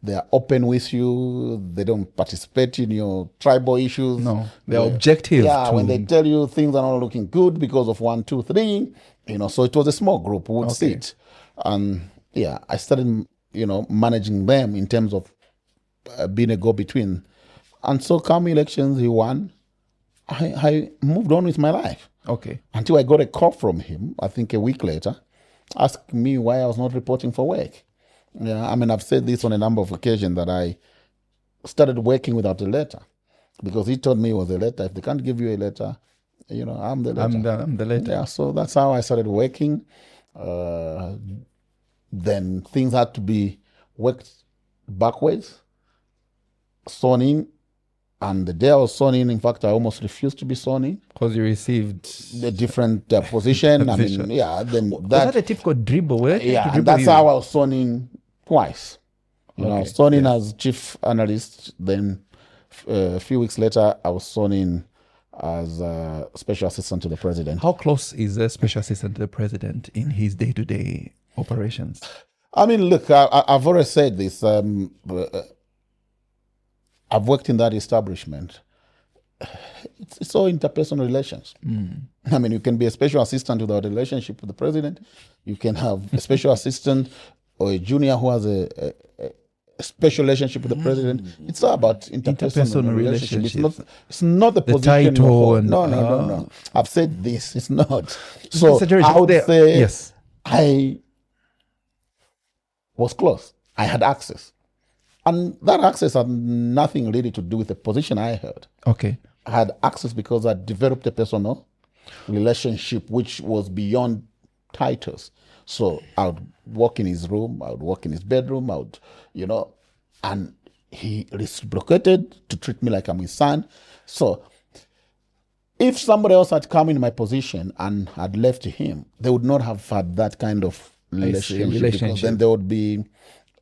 They are open with you. They don't participate in your tribal issues. No, they're objective. Yeah, when they tell you things are not looking good because of 1, 2, 3, so it was a small group who would sit. And I started, managing them in terms of being a go-between. And so come elections, he won. I moved on with my life. Okay. Until I got a call from him, I think a week later, asking me why I was not reporting for work. Yeah, I mean, I've said this on a number of occasions that I started working without a letter. Because he told me it was a letter. If they can't give you a letter, I'm the letter. I'm the letter. Yeah, so that's how I started working. Then things had to be worked backwards, sewn in. And the day I was sewn in fact, I almost refused to be sewn in. Because you received a different position. I mean, then was that a typical dribble? And that's how I was sewn in twice. Sewn in as chief analyst, then A few weeks later, I was sworn in as a special assistant to the president. How close is a special assistant to the president in his day-to-day operations? I mean, look, I've already said this. I've worked in that establishment. It's all interpersonal relations. I mean, you can be a special assistant without a relationship with the president. You can have a special assistant or a junior who has a special relationship with the president. It's all about interpersonal relationship. It's not the position. Title and, no. I've said this. It's not. So Jere, I would say yes. I was close. I had access. And that access had nothing really to do with the position I held. Okay. I had access because I developed a personal relationship which was beyond titles. So I would walk in his room, I would walk in his bedroom, and he reciprocated to treat me like I'm his son. So if somebody else had come in my position and had left him, they would not have had that kind of relationship. Because then there would be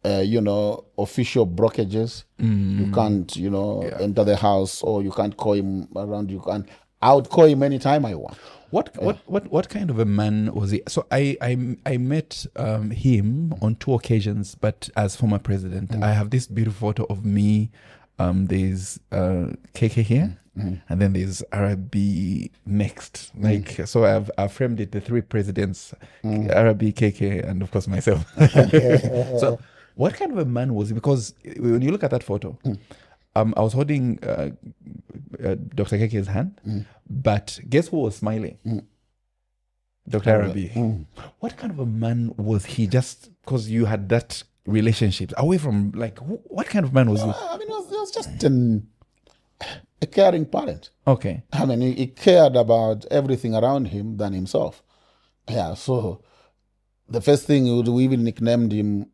official brokerages. You can't, enter the house, or you can't call him around. I would call him anytime I want. What kind of a man was he? So I met him on 2 occasions, but as former president, I have this beautiful photo of me. There's KK here, and then there's Arabi next. So I've framed it: the 3 presidents, Arabi, KK, and of course myself. So what kind of a man was he? Because when you look at that photo, I was holding Dr. KK's hand, but guess who was smiling? Dr. Arabi. What kind of a man was he? Just because you had that relationship away from, what kind of man was he? I mean, it was just a caring parent. Okay. I mean, he cared about everything around him than himself. Yeah, so the first thing we even nicknamed him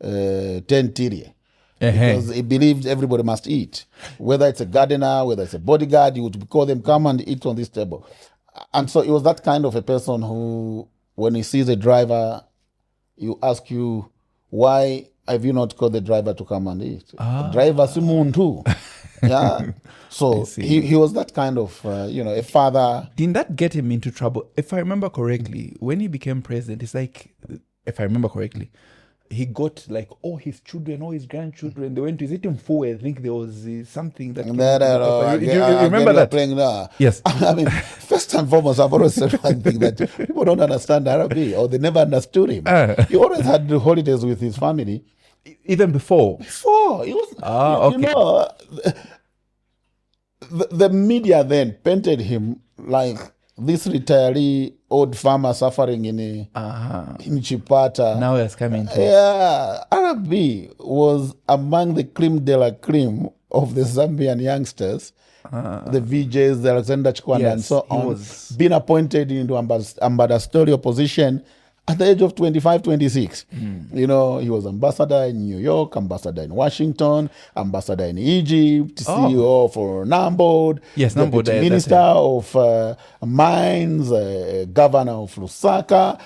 Tentiri. Because he believed everybody must eat. Whether it's a gardener, whether it's a bodyguard, he would call them, come and eat on this table. And so he was that kind of a person who, when he sees a driver, you ask you, why have you not called the driver to come and eat? Driver Simon too. Yeah. So he was that kind of, a father. Didn't that get him into trouble? If I remember correctly, when he became president, it's like, if I remember correctly, he got all his children, all his grandchildren. They went to visit him for. I think there was something that. You remember that? Yes. I mean, first and foremost, I've always said one thing, that people don't understand Arabi, or they never understood him. He always had the holidays with his family. Even before. Before he was. Okay. The media then painted him like this retiree old farmer suffering in Chipata. Now it's coming. Yeah, Arabi was among the creme de la creme of the Zambian youngsters, the VJs, the Alexander Chikwanda, and so on. Been appointed into ambassadorial position at the age of 25, 26. He was ambassador in New York, ambassador in Washington, ambassador in Egypt, CEO for NAMBOD, deputy minister of mines, governor of Lusaka.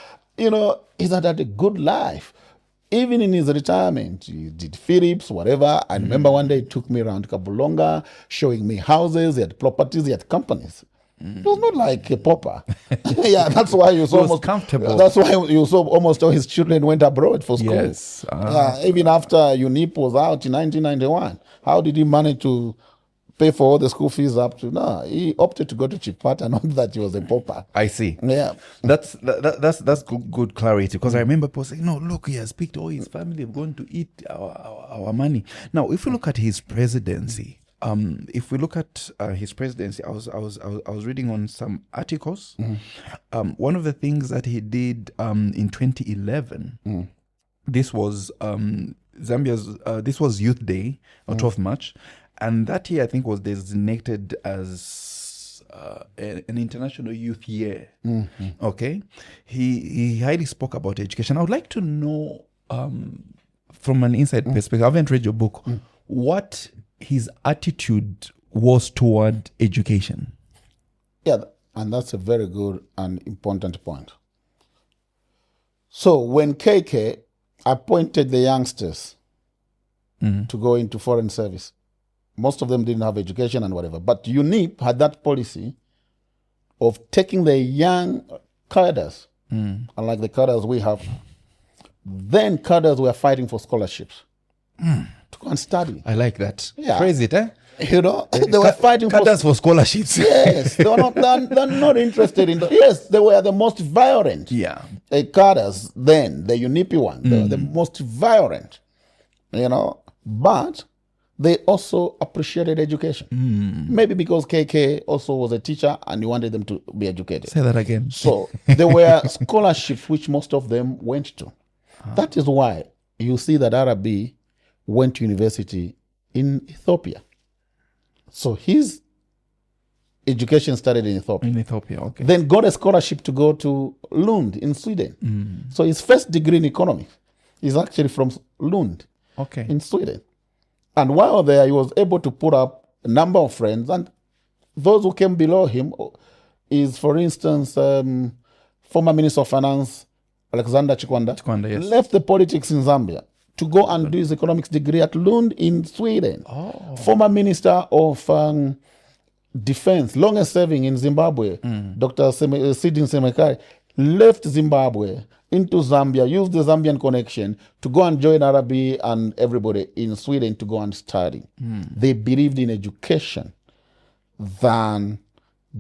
He's had a good life. Even in his retirement, he did Philips, whatever. I remember one day he took me around Kabulonga, showing me houses, he had properties, he had companies. It was not like a pauper. Yeah, that's why you saw almost comfortable. That's why you saw almost all his children went abroad for school. Yes. Even after UNIP was out in 1991, how did he manage to pay for all the school fees up to? No, he opted to go to Chipata, not that he was a pauper. I see. Yeah, that's good clarity, because I remember people saying, "No, look, he has picked all his family. We're going to eat our money." Now, if you look at his presidency. If we look at his presidency, I was reading on some articles. One of the things that he did in 2011, this was Zambia's. This was Youth Day on 12th March, and that year I think was designated as an International Youth Year. Okay, he highly spoke about education. I would like to know from an inside perspective. I haven't read your book. What his attitude was toward education. Yeah, and that's a very good and important point. So when KK appointed the youngsters to go into foreign service, Most of them didn't have education and whatever. But UNIP had that policy of taking the young cadres, unlike the cadres we have. Then cadres were fighting for scholarships to go and study. I like that. Yeah. Phrase it, eh? You know, they were fighting cadres for scholarships. Yes, they're not interested in. Yes, they were the most violent. Yeah. The cadres then, the UNIP one, they were the most violent. You know, but they also appreciated education. Maybe because KK also was a teacher and he wanted them to be educated. Say that again. So there were scholarships which most of them went to. That is why you see that Arabi went to university in Ethiopia. So his education started in Ethiopia. In Ethiopia, okay. Then got a scholarship to go to Lund in Sweden. So his first degree in economics is actually from Lund in Sweden. And while there, he was able to put up a number of friends. And those who came below him is, for instance, former Minister of Finance, Alexander Chikwanda, yes. left the politics in Zambia to go and do his economics degree at Lund in Sweden. Former Minister of Defense, longest serving in Zimbabwe, Dr. Sidin Semekari, left Zimbabwe into Zambia, used the Zambian connection to go and join Arabi and everybody in Sweden to go and study. They believed in education than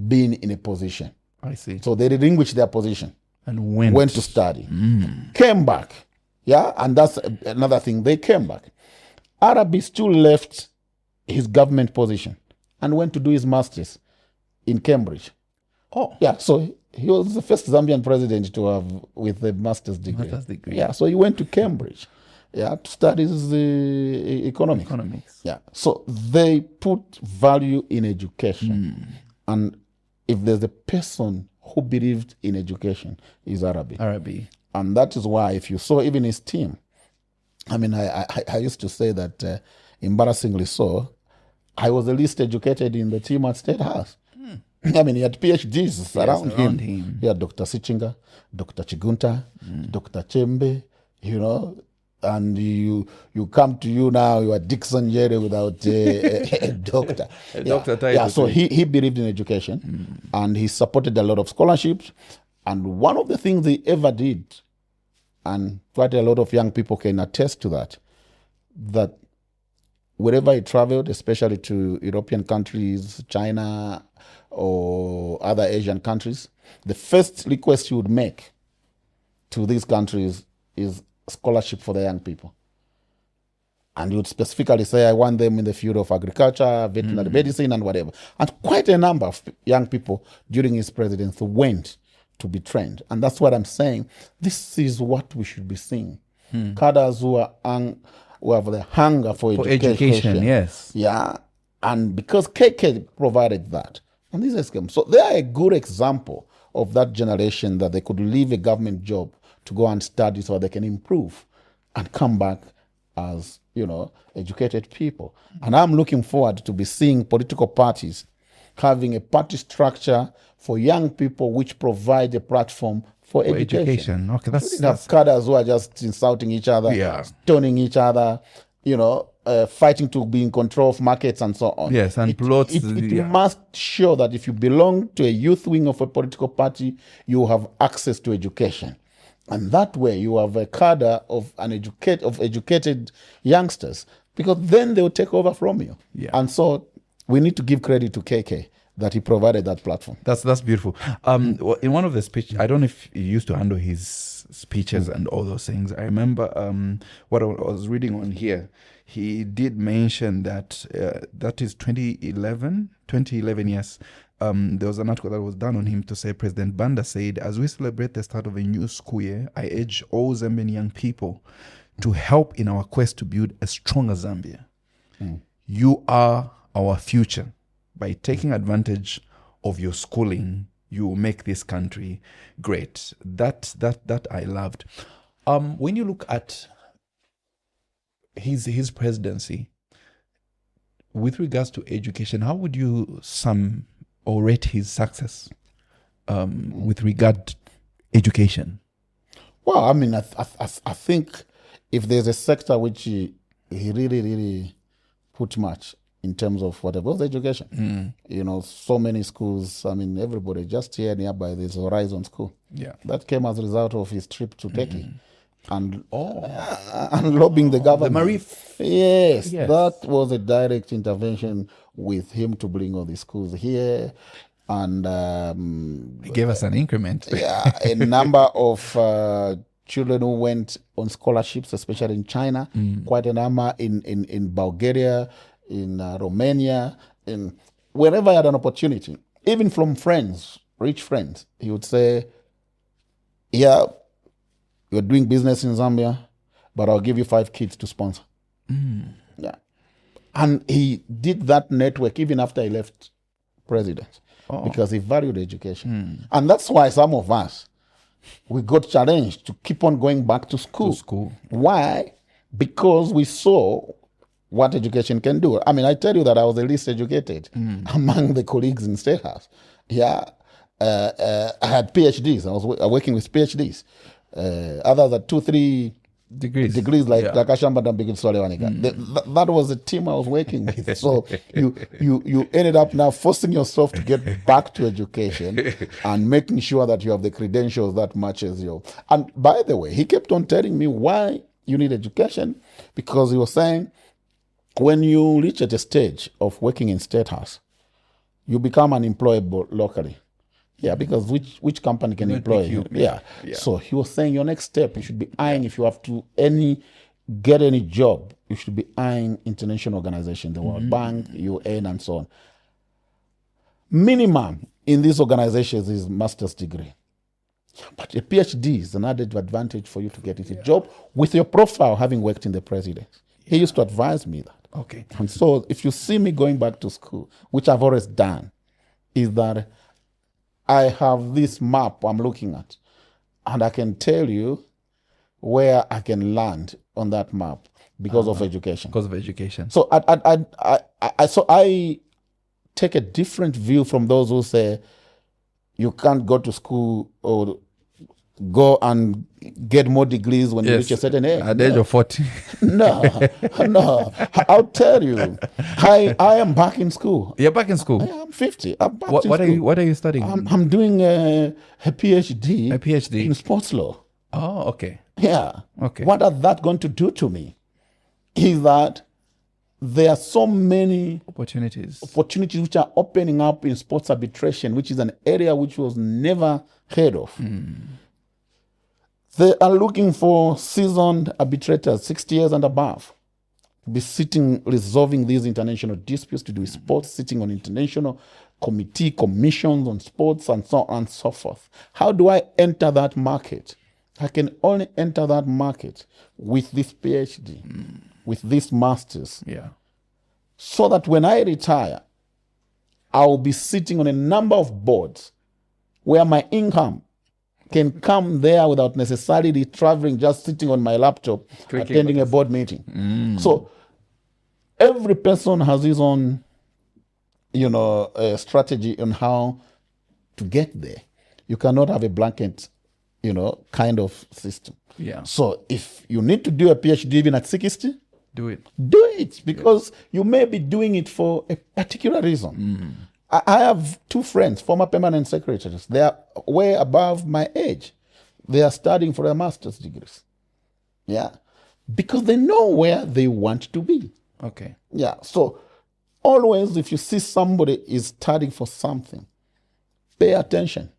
being in a position. I see. So they relinquished their position And went to study. Came back. Yeah, and that's another thing. They came back. Arabi still left his government position and went to do his master's in Cambridge. Yeah, so he was the first Zambian president to have with the master's degree. Yeah, so he went to Cambridge, to study the economics. Yeah, so they put value in education, and if there's a person who believed in education, is Arabi. And that is why, if you saw even his team, I mean, I used to say that, embarrassingly so, I was the least educated in the team at State House. I mean, he had PhDs around him. He had Dr. Sichinga, Dr. Chigunta, Dr. Chembe, you know, and you come to you now, you are Dickson Jere without a doctor. Doctor title. So he believed in education, and he supported a lot of scholarships. And one of the things he ever did, and quite a lot of young people can attest to that wherever he traveled, especially to European countries, China, or other Asian countries, the first request he would make to these countries is scholarship for the young people. And he would specifically say, I want them in the field of agriculture, veterinary medicine, and whatever. And quite a number of young people during his presidency went to be trained. And that's what I'm saying. This is what we should be seeing. Cadres who have the hunger for education. Yes. Yeah. And because KK provided that. And these schemes. So they are a good example of that generation that they could leave a government job to go and study so they can improve and come back as, educated people. And I'm looking forward to be seeing political parties having a party structure for young people which provide a platform for education. Okay, that's have cadres who are just insulting each other, stoning each other, fighting to be in control of markets and so on. Yes, and plots. It must show that if you belong to a youth wing of a political party, you have access to education. And that way you have a cadre of educated youngsters, because then they will take over from you. Yeah. And so we need to give credit to KK that he provided that platform. That's beautiful. In one of the speeches, I don't know if he used to handle his speeches and all those things. I remember what I was reading on here. He did mention that that is 2011, yes. There was an article that was done on him to say, President Banda said, as we celebrate the start of a new school year, I urge all Zambian young people to help in our quest to build a stronger Zambia. You are our future. By taking advantage of your schooling, you will make this country great. That I loved. When you look at his presidency, with regards to education, how would you sum or rate his success with regard to education? Well, I mean, I think if there's a sector which he really, really put much, in terms of whatever was education. You know, so many schools. I mean, everybody just here nearby. There's Horizon School. Yeah, that came as a result of his trip to Turkey, and lobbying the government. The Marif. Yes, that was a direct intervention with him to bring all the schools here, and he gave us an increment. Yeah, a number of children who went on scholarships, especially in China, quite a number in Bulgaria, in Romania, in wherever I had an opportunity, even from friends, rich friends, he would say, yeah, you're doing business in Zambia, but I'll give you 5 kids to sponsor. Yeah. And he did that network even after he left president, because he valued education. And that's why some of us, we got challenged to keep on going back to school. Why? Because we saw what education can do. I mean, I tell you that I was the least educated among the colleagues in State House. Yeah, I had PhDs. I was working with PhDs. Others had 2-3 degrees like Takashamba and Bigil Solewanika. That was the team I was working with. So you ended up now forcing yourself to get back to education and making sure that you have the credentials that matches you. And by the way, he kept on telling me why you need education, because he was saying when you reach at a stage of working in State House, you become unemployable locally. Yeah, because which company can employ you? Yeah. So he was saying your next step, you should be eyeing, if you have to get any job, you should be eyeing international organizations, the World Bank, UN, and so on. Minimum in these organizations is master's degree. But a PhD is an added advantage for you to get into a job with your profile having worked in the presidency. He used to advise me that. Okay. And so if you see me going back to school, which I've always done, is that I have this map I'm looking at, and I can tell you where I can land on that map because of education. Because of education. So I take a different view from those who say you can't go to school or go and get more degrees when you reach a certain age. At the age of 40. No. I'll tell you. I am back in school. You're back in school? I'm 50. I'm back in school. What are you studying? I'm doing a PhD. A PhD? In sports law. Oh, okay. Yeah. Okay. What is that going to do to me? Is that there are so many opportunities which are opening up in sports arbitration, which is an area which was never heard of. They are looking for seasoned arbitrators, 60 years and above, to be sitting, resolving these international disputes, to do sports, sitting on international commissions on sports, and so on and so forth. How do I enter that market? I can only enter that market with this PhD, with this master's. Yeah. So that when I retire, I will be sitting on a number of boards where my income can come there without necessarily traveling, just sitting on my laptop, attending a board meeting. So every person has his own, strategy on how to get there. You cannot have a blanket, kind of system. Yeah. So if you need to do a PhD even at 60, do it. Do it, because you may be doing it for a particular reason. I have 2 friends, former permanent secretaries. They are way above my age. They are studying for their master's degrees. Yeah. Because they know where they want to be. Okay. Yeah. So always, if you see somebody is studying for something, pay attention.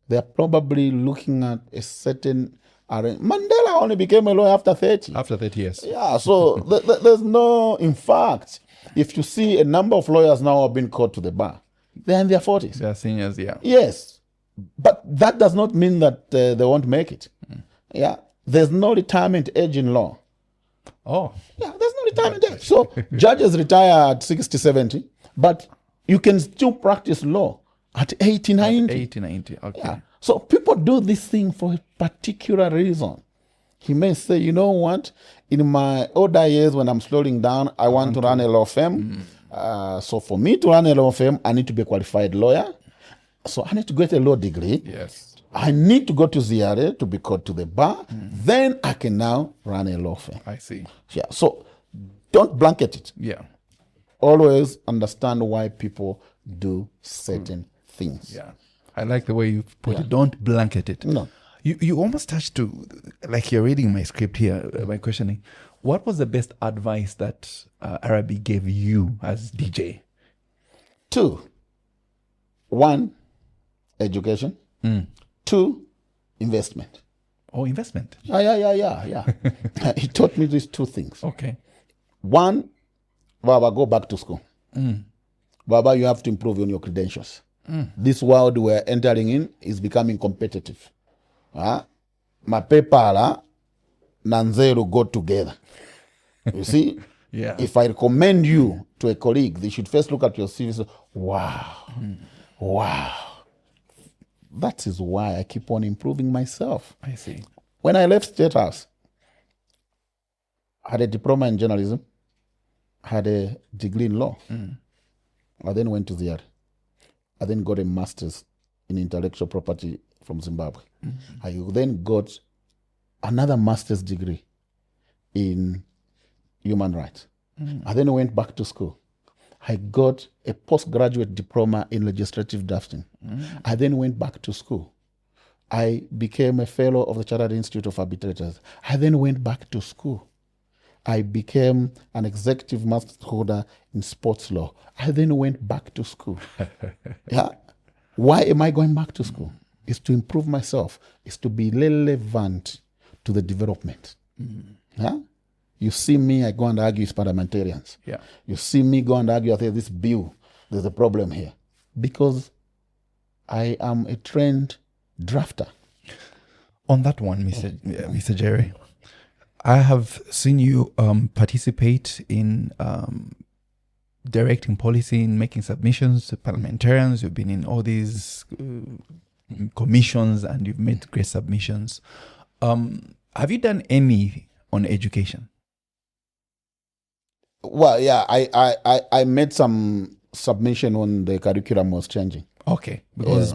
They are probably looking at a certain area. Mandela only became a lawyer after 30. After 30 years. Yeah. So there's no, in fact, if you see a number of lawyers now have been called to the bar, they're in their 40s. They're seniors, yeah. Yes. But that does not mean that they won't make it. Yeah. There's no retirement age in law. Oh. Yeah, there's no retirement age. So judges retire at 60, 70, but you can still practice law at 80, 90. 80, 90, okay. Yeah. So people do this thing for a particular reason. He may say, you know what, in my older years when I'm slowing down, I want to run a law firm. So for me to run a law firm, I need to be a qualified lawyer. So I need to get a law degree. Yes. I need to go to ZRA to be called to the bar. Then I can now run a law firm. I see. Yeah. So don't blanket it. Yeah. always understand why people do certain things. Yeah. I like the way you put it. Don't blanket it. No. You almost touched to, like you're reading my script here, my questioning. What was the best advice that Arabi gave you as DJ? 2, 1, education. 2, investment. Oh, investment. Yeah. He taught me these 2 things. Okay. 1, Baba, go back to school. Baba, you have to improve on your credentials. This world we're entering in is becoming competitive. Mapepala na Nzeru go together. You see? Yeah. If I recommend you to a colleague, they should first look at your CV and say, wow. That is why I keep on improving myself. I see. When I left State House, I had a diploma in journalism, had a degree in law. I then went to ZED. I then got a master's in intellectual property from Zimbabwe. I then got another master's degree in human rights. I then went back to school. I got a postgraduate diploma in legislative drafting. I then went back to school. I became a fellow of the Chartered Institute of Arbitrators. I then went back to school. I became an executive master holder in sports law. I then went back to school. Why am I going back to school? It's to improve myself. It's to be relevant to the development. You see me, I go and argue with parliamentarians. Yeah. You see me go and argue, I say, this bill, there's a problem here. Because I am a trained drafter. On that one, Mr. Jere, I have seen you participate in directing policy, in making submissions to parliamentarians. You've been in all these commissions and you've made great submissions. Have you done any on education? Well, yeah, I made some submission when the curriculum was changing. Okay, because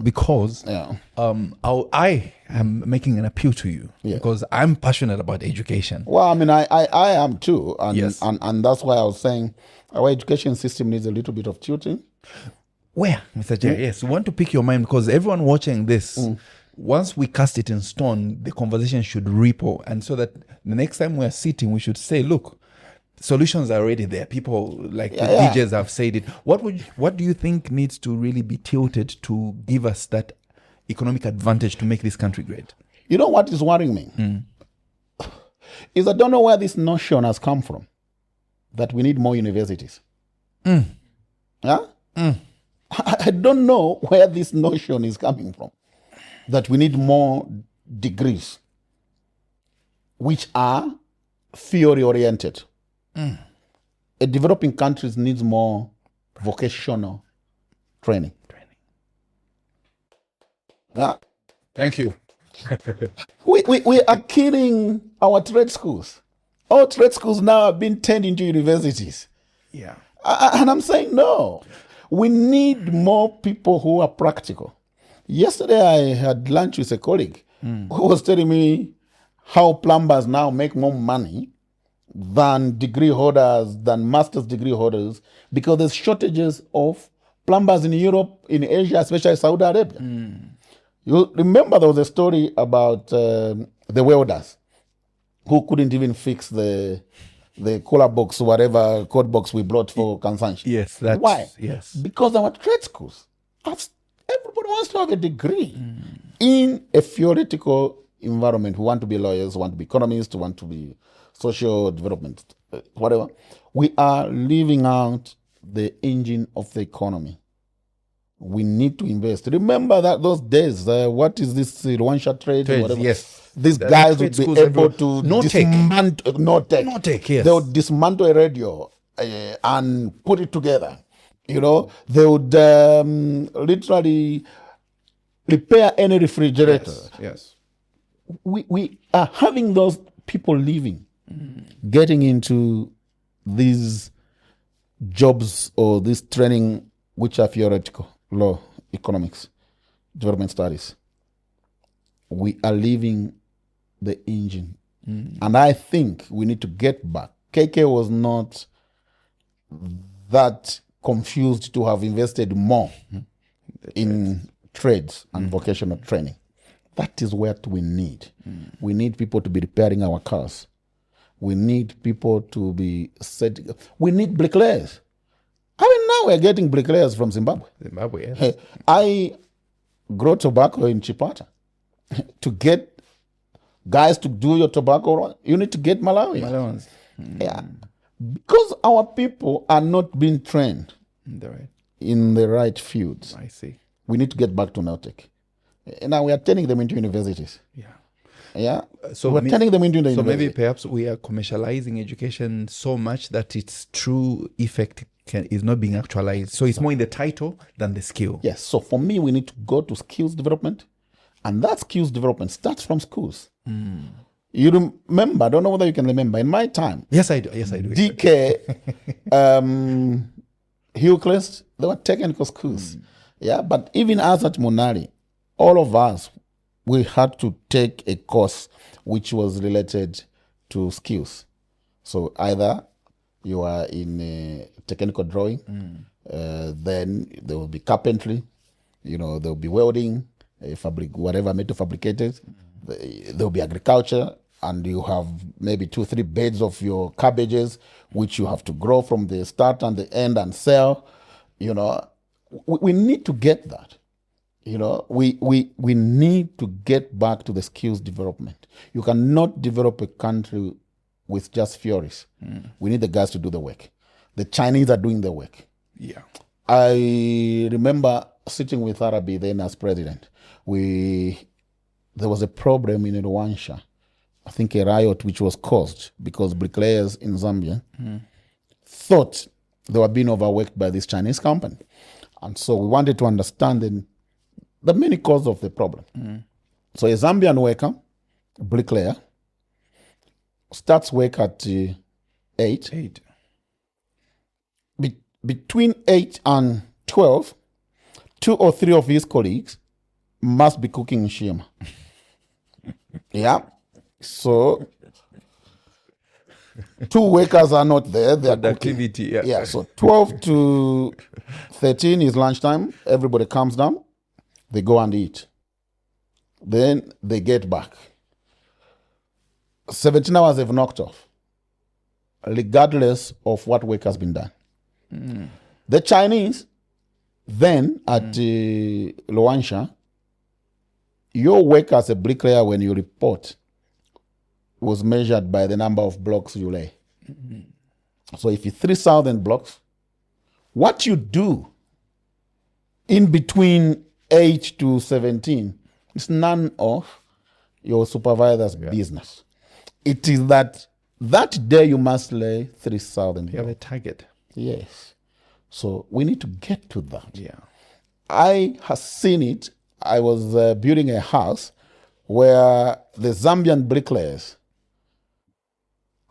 I am making an appeal to you because I'm passionate about education. Well, I mean, I am too, and, yes. and that's why I was saying our education system needs a little bit of tutoring. Where, Mr. Jere? Yes, we want to pick your mind because everyone watching this, once we cast it in stone, the conversation should ripple, and so that the next time we're sitting, we should say, look, solutions are already there. People like the DJs have said it. What do you think needs to really be tilted to give us that economic advantage to make this country great? You know what is worrying me? Is I don't know where this notion has come from that we need more universities. I don't know where this notion is coming from that we need more degrees which are theory oriented. A developing countries needs more vocational training. Thank you. we are killing our trade schools. All trade schools now have been turned into universities. Yeah. And I'm saying no. We need more people who are practical. Yesterday I had lunch with a colleague who was telling me how plumbers now make more money than degree holders, than master's degree holders, because there's shortages of plumbers in Europe, in Asia, especially Saudi Arabia. You remember there was a story about the welders who couldn't even fix the cooler box, whatever code box we brought for consumption. Yes. Why? Yes. Because our trade schools, everybody wants to have a degree in a theoretical environment. We want to be lawyers, we want to be economists, we want to be social development, whatever. We are leaving out the engine of the economy. We need to invest. Remember that those days, what is this one-shot trade? Whatever. Yes. These guys would be able to dismantle. No tech. Yes. They would dismantle a radio and put it together. You know, they would literally repair any refrigerator. Yes. We are having those people leaving, getting into these jobs or this training which are theoretical, law, economics, development studies. We are leaving the engine. And I think we need to get back. KK was not that confused to have invested more in trades and vocational training. That is what we need. We need people to be repairing our cars. We need people to be setting. We need bricklayers. I mean, now we're getting bricklayers from Zimbabwe. Zimbabwe, yes. I grow tobacco in Chipata. To get guys to do your tobacco, you need to get Malawians. Yeah. Because our people are not being trained in the right fields. I see. We need to get back to Nautech. Now we are turning them into universities. Yeah. Yeah. So we're turning them into the university. So maybe perhaps we are commercializing education so much that its true effect is not being actualized. So it's more in the title than the skill. Yes. So for me, we need to go to skills development. And that skills development starts from schools. You remember, I don't know whether you can remember, in my time. Yes, I do. Yes, I do. DK, Hillcrest, they were technical schools. Yeah, but even us at Munali, all of us, we had to take a course which was related to skills. So either you are in technical drawing, then there will be carpentry, there will be welding, whatever metal fabricated, there will be agriculture, and you have maybe 2-3 beds of your cabbages, which you have to grow from the start and the end and sell. We need to get that. We need to get back to the skills development. You cannot develop a country with just theories. We need the guys to do the work. The Chinese are doing the work. Yeah. I remember sitting with Arabi then as president. There was a problem in Rwanda. I think a riot which was caused because bricklayers in Zambia thought they were being overworked by this Chinese company. And so we wanted to understand the many causes of the problem. So a Zambian worker, bricklayer, starts work at 8. Between 8 and 12, 2 or 3 of his colleagues must be cooking shima. Yeah. So 2 workers are not there. They are activity. Yeah. So 12 to 13 is lunchtime. Everybody comes down. They go and eat. Then they get back. 17 hours they've knocked off, regardless of what work has been done. The Chinese, then at Luansha, your work as a bricklayer when you report was measured by the number of blocks you lay. So if it's 3,000 blocks, what you do in between 8 to 17 is none of your supervisor's business. It is that day you must lay 3,000 blocks. You have a target. Yes. So we need to get to that. Yeah. I have seen it. I was building a house where the Zambian bricklayers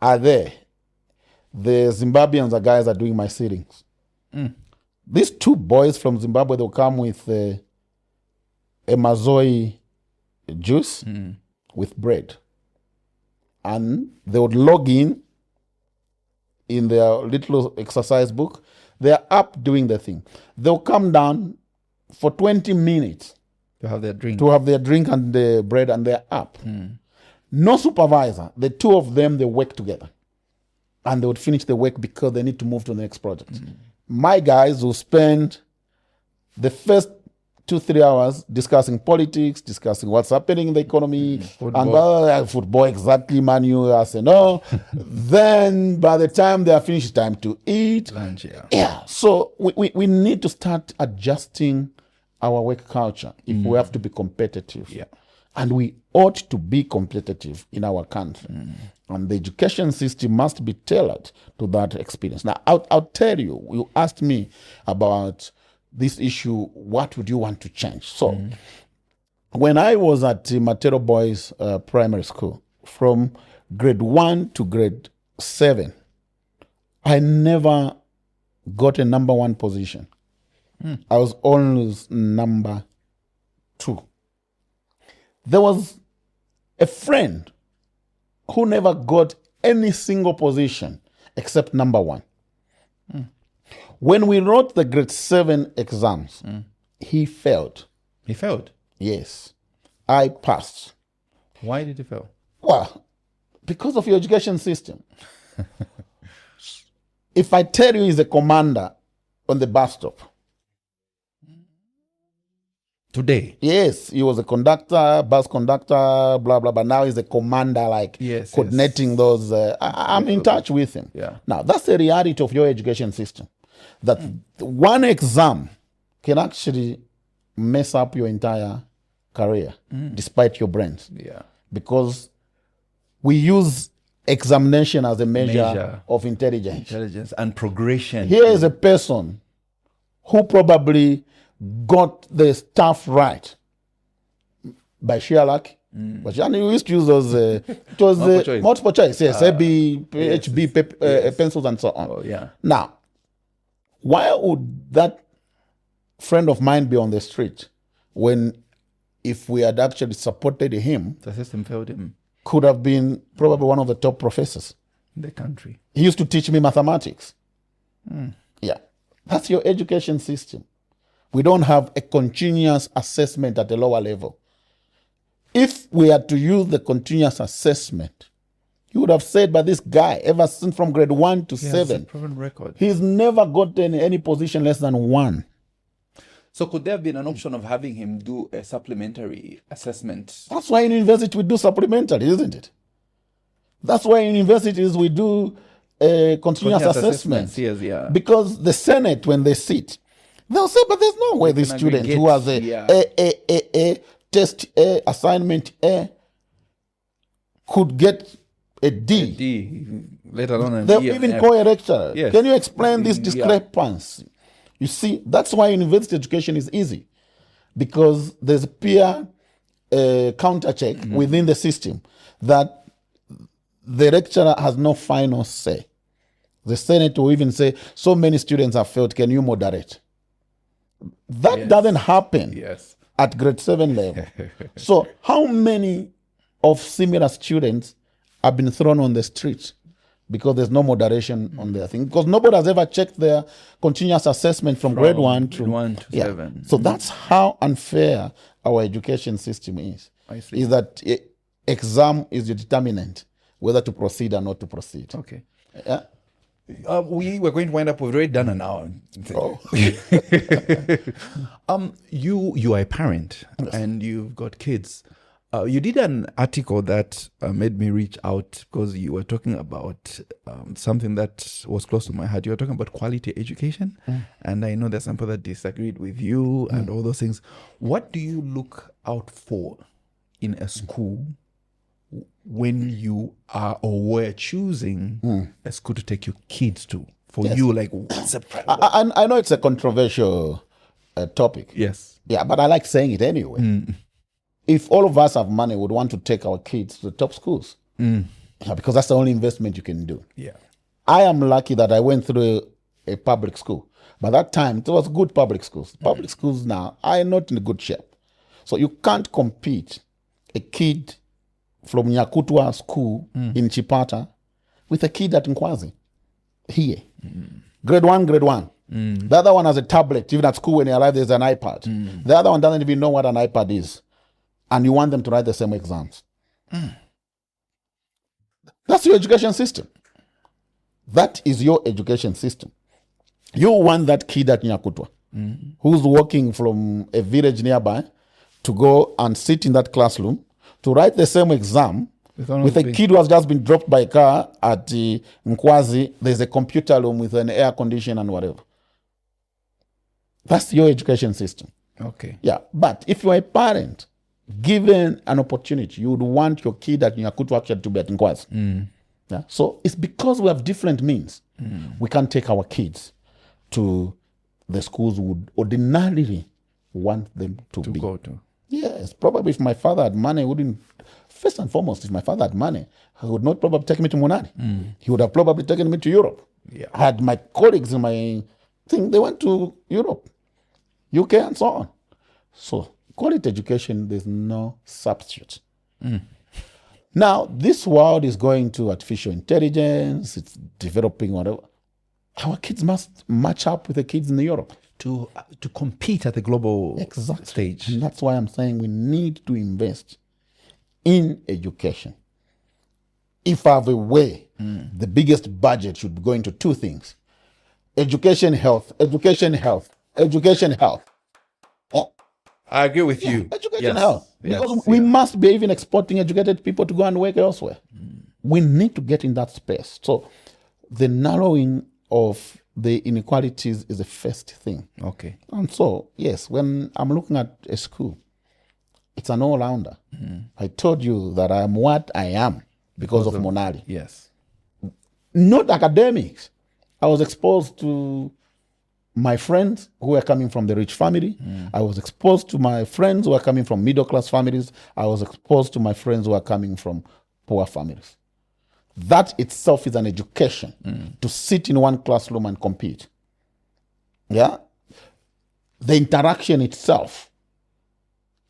are there. The Zimbabweans guys are doing my ceilings. These 2 boys from Zimbabwe, they'll come with a mazoi juice with bread. And they would log in their little exercise book. They're up doing the thing. They'll come down for 20 minutes to have their drink. And the bread, and they're up. No supervisor. The 2 of them, they work together. And they would finish the work because they need to move to the next project. My guys will spend the first 2-3 hours discussing politics, discussing what's happening in the economy, and football, exactly, Manu, I say no. Then by the time they are finished, time to eat. Lunch, yeah. So we need to start adjusting our work culture if we have to be competitive. Yeah. And we ought to be competitive in our country. And the education system must be tailored to that experience. Now, I'll tell you, you asked me about this issue, what would you want to change? So when I was at Matero Boys Primary School, from grade 1 to grade 7, I never got a number 1 position. I was always number 2. There was a friend who never got any single position except number 1. When we wrote the grade 7 exams, he failed. He failed? Yes. I passed. Why did he fail? Well, because of your education system. If I tell you he's a commander on the bus stop. Today? Yes, he was a conductor, bus conductor, blah, blah, but now he's a commander, like coordinating those. I'm in touch with him. Yeah. Now, that's the reality of your education system. That one exam can actually mess up your entire career, despite your brains. Yeah. Because we use examination as a measure of intelligence. Intelligence and progression. Here is a person who probably got the stuff right by sheer luck. But we used to use those, it was multiple choice, yes, AB, HB, pencils and so on. Oh, yeah. Now, why would that friend of mine be on the street when, if we had actually supported him, the system failed him? Could have been probably one of the top professors in the country. He used to teach me mathematics. Yeah. That's your education system. We don't have a continuous assessment at a lower level. If we had to use the continuous assessment, you would have said, but this guy, ever since from grade 1 to 7, proven record. He's never gotten any position less than 1. So could there have been an option of having him do a supplementary assessment? That's why in university we do supplementary, isn't it? That's why in universities we do continuous assessment. Yes, yeah. Because the Senate, when they sit, they'll say, but there's no way this student who has a test A, assignment A, could get a D. A D, let alone an They'll E even F. call a lecturer. Yes. Can you explain this discrepancy? You see, that's why university education is easy. Because there's peer counter check within the system that the lecturer has no final say. The Senate will even say, so many students have failed, can you moderate? That doesn't happen at grade 7 level. So how many of similar students have been thrown on the street because there's no moderation on their thing? Because nobody has ever checked their continuous assessment from grade 1 to 7. So that's how unfair our education system is. I see. Is that exam is the determinant whether to proceed or not to proceed. Okay. Yeah. We were going to wind up. We've already done an hour. You are a parent and you've got kids. You did an article that made me reach out because you were talking about something that was close to my heart. You were talking about quality education, and I know there's some people that disagreed with you and all those things. What do you look out for in a school when you are or were choosing a school to take your kids to? For you, like, what's a I know it's a controversial topic. Yes. Yeah, but I like saying it anyway. If all of us have money, we'd want to take our kids to the top schools. Because that's the only investment you can do. Yeah. I am lucky that I went through a public school. By that time, it was good public schools. Public schools now are not in good shape. So you can't compete a kid from Nyakutwa school in Chipata with a kid at Nkwazi here. Grade 1. The other one has a tablet. Even at school when he arrives, there's an iPad. The other one doesn't even know what an iPad is. And you want them to write the same exams. That's your education system. That is your education system. You want that kid at Nyakutwa who's walking from a village nearby to go and sit in that classroom to write the same exam with a kid who has just been dropped by a car at Nkwazi. There's a computer room with an air condition and whatever. That's your education system. Okay. Yeah, but if you're a parent, given an opportunity, you would want your kid at Nyakutwa actually to be at Nkwazi. Yeah. So it's because we have different means. We can't take our kids to the schools we would ordinarily want them to be. Go to. Yes, probably if my father had money, first and foremost, if my father had money, he would not probably take me to Munali. He would have probably taken me to Europe. Yeah. I had my colleagues in my thing, they went to Europe, UK and so on. So quality education, there's no substitute. Now, this world is going to artificial intelligence, it's developing whatever. our kids must match up with the kids in Europe. To compete at the global stage. And that's why I'm saying we need to invest in education. If I have a way, the biggest budget should be going to two things. Education, health. Oh, I agree with you. Education, health. Because we must be even exporting educated people to go and work elsewhere. We need to get in that space. So the narrowing of the inequalities is the first thing. Okay. And so, yes, when I'm looking at a school, it's an all-rounder. I told you that I am what I am because of Munali. Yes. Not academics. I was exposed to my friends who were coming from the rich family. I was exposed to my friends who were coming from middle-class families. I was exposed to my friends who are coming from poor families. That itself is an education to sit in one classroom and compete. Yeah? The interaction itself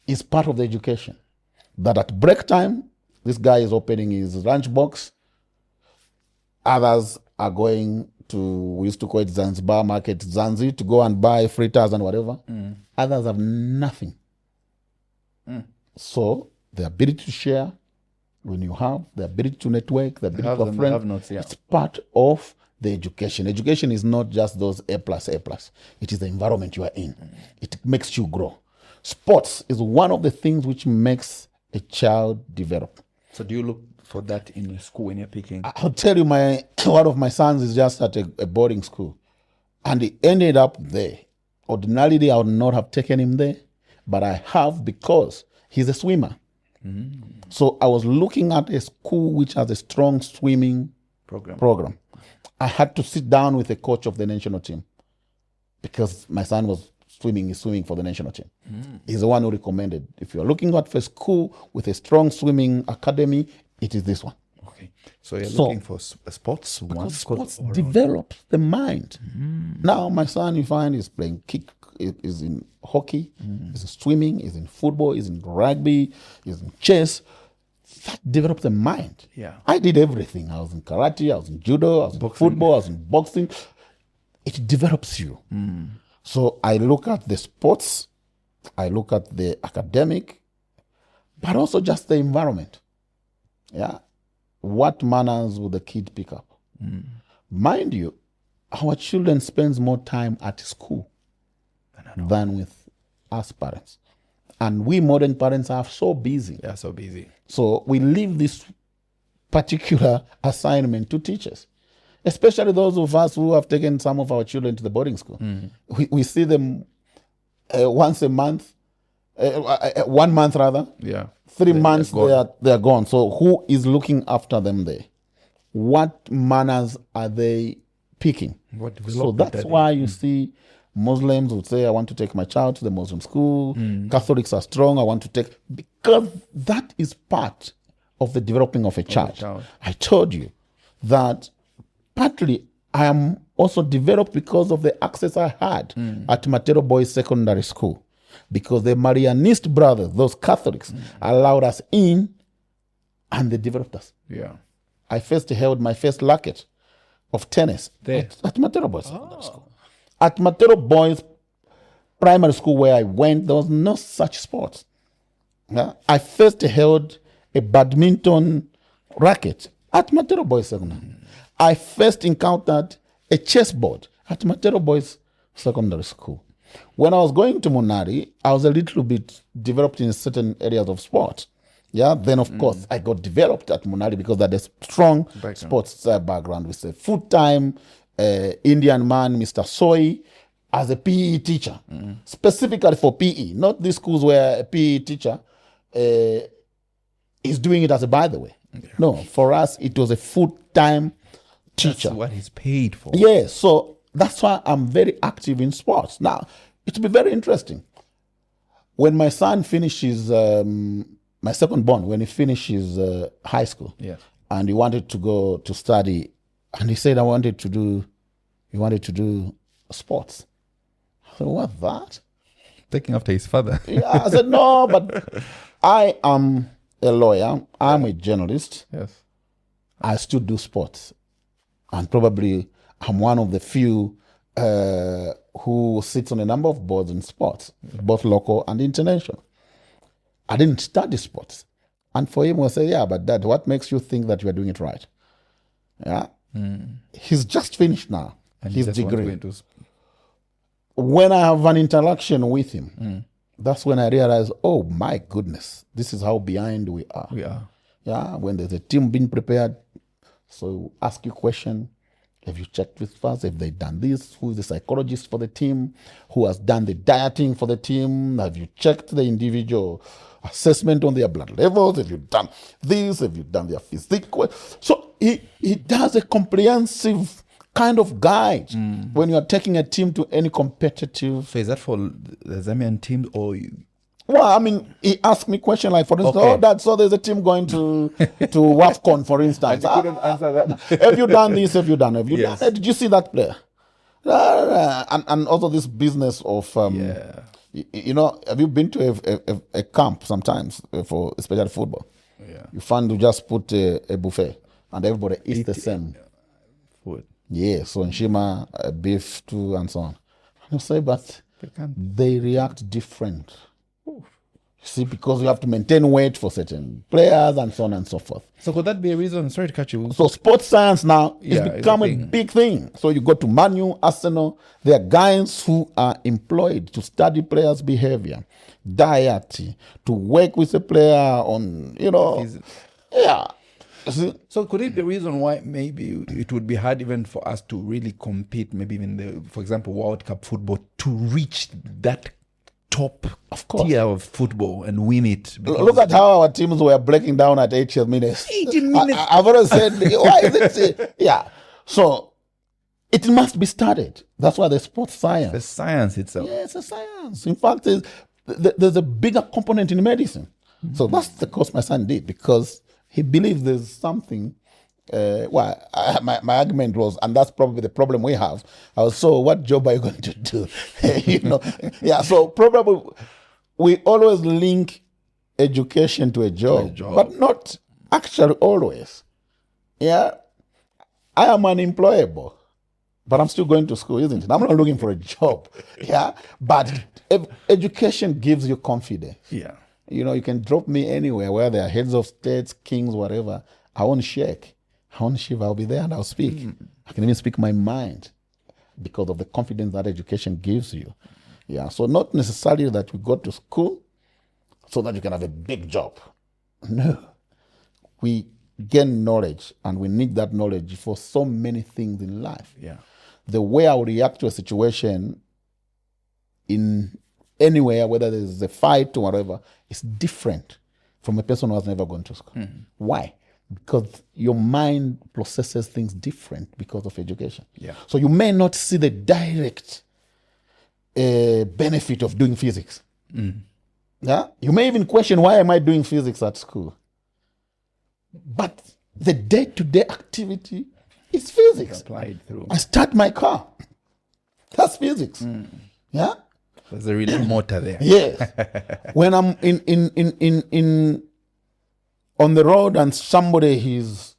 is part of the education. That at break time, this guy is opening his lunchbox. Others are going to, we used to call it Zanzibar Market, Zanzi, to go and buy fritters and whatever. Others have nothing. So the ability to share, when you have the ability to network, the ability to have friends, it's part of the education. Education is not just those A+. It is the environment you are in. It makes you grow. Sports is one of the things which makes a child develop. So do you look for that in school when you're picking? I'll tell you, one of my sons is just at a boarding school, and he ended up there. Ordinarily, I would not have taken him there, but I have because he's a swimmer. So I was looking at a school which has a strong swimming program. I had to sit down with a coach of the national team because my son was swimming for the national team. He's the one who recommended, if you're looking at for school with a strong swimming academy, it is this one. Okay. So you're looking for sports? Because sports develops the mind. Now my son, you find, is playing kick, is in hockey, is in swimming, is in football, is in rugby, is in chess. That develops the mind. Yeah. I did everything. I was in karate, I was in judo, I was in football, I was in boxing. It develops you. So I look at the sports, I look at the academic, but also just the environment. Yeah. What manners will the kid pick up? Mind you, our children spend more time at school than with us parents. And we modern parents are so busy. They are so busy. So we leave this particular assignment to teachers, especially those of us who have taken some of our children to the boarding school. We see them once a month, 1 month rather. Yeah. 3 months they are gone. So who is looking after them there? What manners are they picking? So that's why you see Muslims would say, I want to take my child to the Muslim school. Catholics are strong. I want to take, because that is part of the developing of a child. I told you that partly I am also developed because of the access I had at Matero Boys Secondary School. Because the Marianist brothers, those Catholics, allowed us in and they developed us. Yeah. I first held my first racket of tennis at Matero Boys Secondary School. At Matero Boys Primary School where I went, there was no such sport. I first held a badminton racket at Matero Boys Secondary. I first encountered a chessboard at Matero Boys Secondary School. When I was going to Munali, I was a little bit developed in certain areas of sport. Yeah, then of course I got developed at Munali because I had a strong sports background with a full-time Indian man, Mr. Soy, as a PE teacher, specifically for PE. Not these schools where a PE teacher is doing it as a by the way. No, for us it was a full-time teacher. That's what he's paid for. Yeah, so that's why I'm very active in sports. Now, it'll be very interesting. When my son finishes, my second born, when he finishes high school, and he wanted to go to study, and he said, he wanted to do sports. I said, what's that? Taking after his father. I said, no, but I am a lawyer. I'm a journalist. Yes. I still do sports. And probably I'm one of the few who sits on a number of boards in sports, both local and international. I didn't study sports. And for him, we'll say, yeah, but Dad, what makes you think that you are doing it right? Yeah. He's just finished now, And his he just degree. went to When I have an interaction with him, that's when I realize, oh my goodness, this is how behind we are. We are. Yeah, when there's a team being prepared, so ask you a question. Have you checked with us? Have they done this? Who is the psychologist for the team? Who has done the dieting for the team? Have you checked the individual assessment on their blood levels? Have you done this? Have you done their physical? So he does a comprehensive kind of guide when you are taking a team to any competitive. So is that for the Zambian team or Well, I mean, he asked me question like, for instance, Okay. oh, Dad, so there's a team going to WAFCON, for instance. I couldn't answer that. Have you done this? Have you done? Have you Yes. done it? Did you see that player? And also this business of, you know, have you been to a camp sometimes for especially football? Yeah. You find you just put a buffet and everybody eats the same. Food. Yeah, so Nshima, beef too, and so on. And you say, but They can't. they react different. See, because you have to maintain weight for certain players and so on and so forth. So could that be a reason? Sorry to cut you. So sports science now Yeah, is it's become a a thing. big thing. So you go to Man U, Arsenal, there are guys who are employed to study players' behavior, diet, to work with a player on, you know, yeah. See, So could it be the reason why maybe it would be hard even for us to really compete, maybe even the, for example, World Cup football, to reach that top Of course. tier of football and win it? Because Look at how our teams were breaking down at 80 minutes. 80 minutes. I've always said, why is it? Yeah. So it must be studied. That's why the sports science. the science itself. Yeah, it's a science. In fact, there's a bigger component in medicine. So that's the course my son did because he believes there's something. My argument was, and that's probably the problem we have. I was, so what job are you going to do? You know, yeah. So probably we always link education to a job, but not actually always. Yeah, I am unemployable, but I'm still going to school, isn't it? I'm not looking for a job. Yeah, but education gives you confidence. Yeah. You know, you can drop me anywhere where there are heads of states, kings, whatever. I won't shake. I won't shiver. I'll be there and I'll speak. I can even speak my mind because of the confidence that education gives you. Yeah. So not necessarily that you go to school so that you can have a big job. No. We gain knowledge and we need that knowledge for so many things in life. Yeah. The way I would react to a situation in anywhere, whether there's a fight or whatever, is different from a person who has never gone to school. Why? Because your mind processes things different because of education. Yeah. So you may not see the direct benefit of doing physics. Yeah. You may even question, why am I doing physics at school? But the day-to-day activity is physics. Applied through. I start my car. That's physics. Yeah. There's a real motor there. Yes. When I'm in on the road and his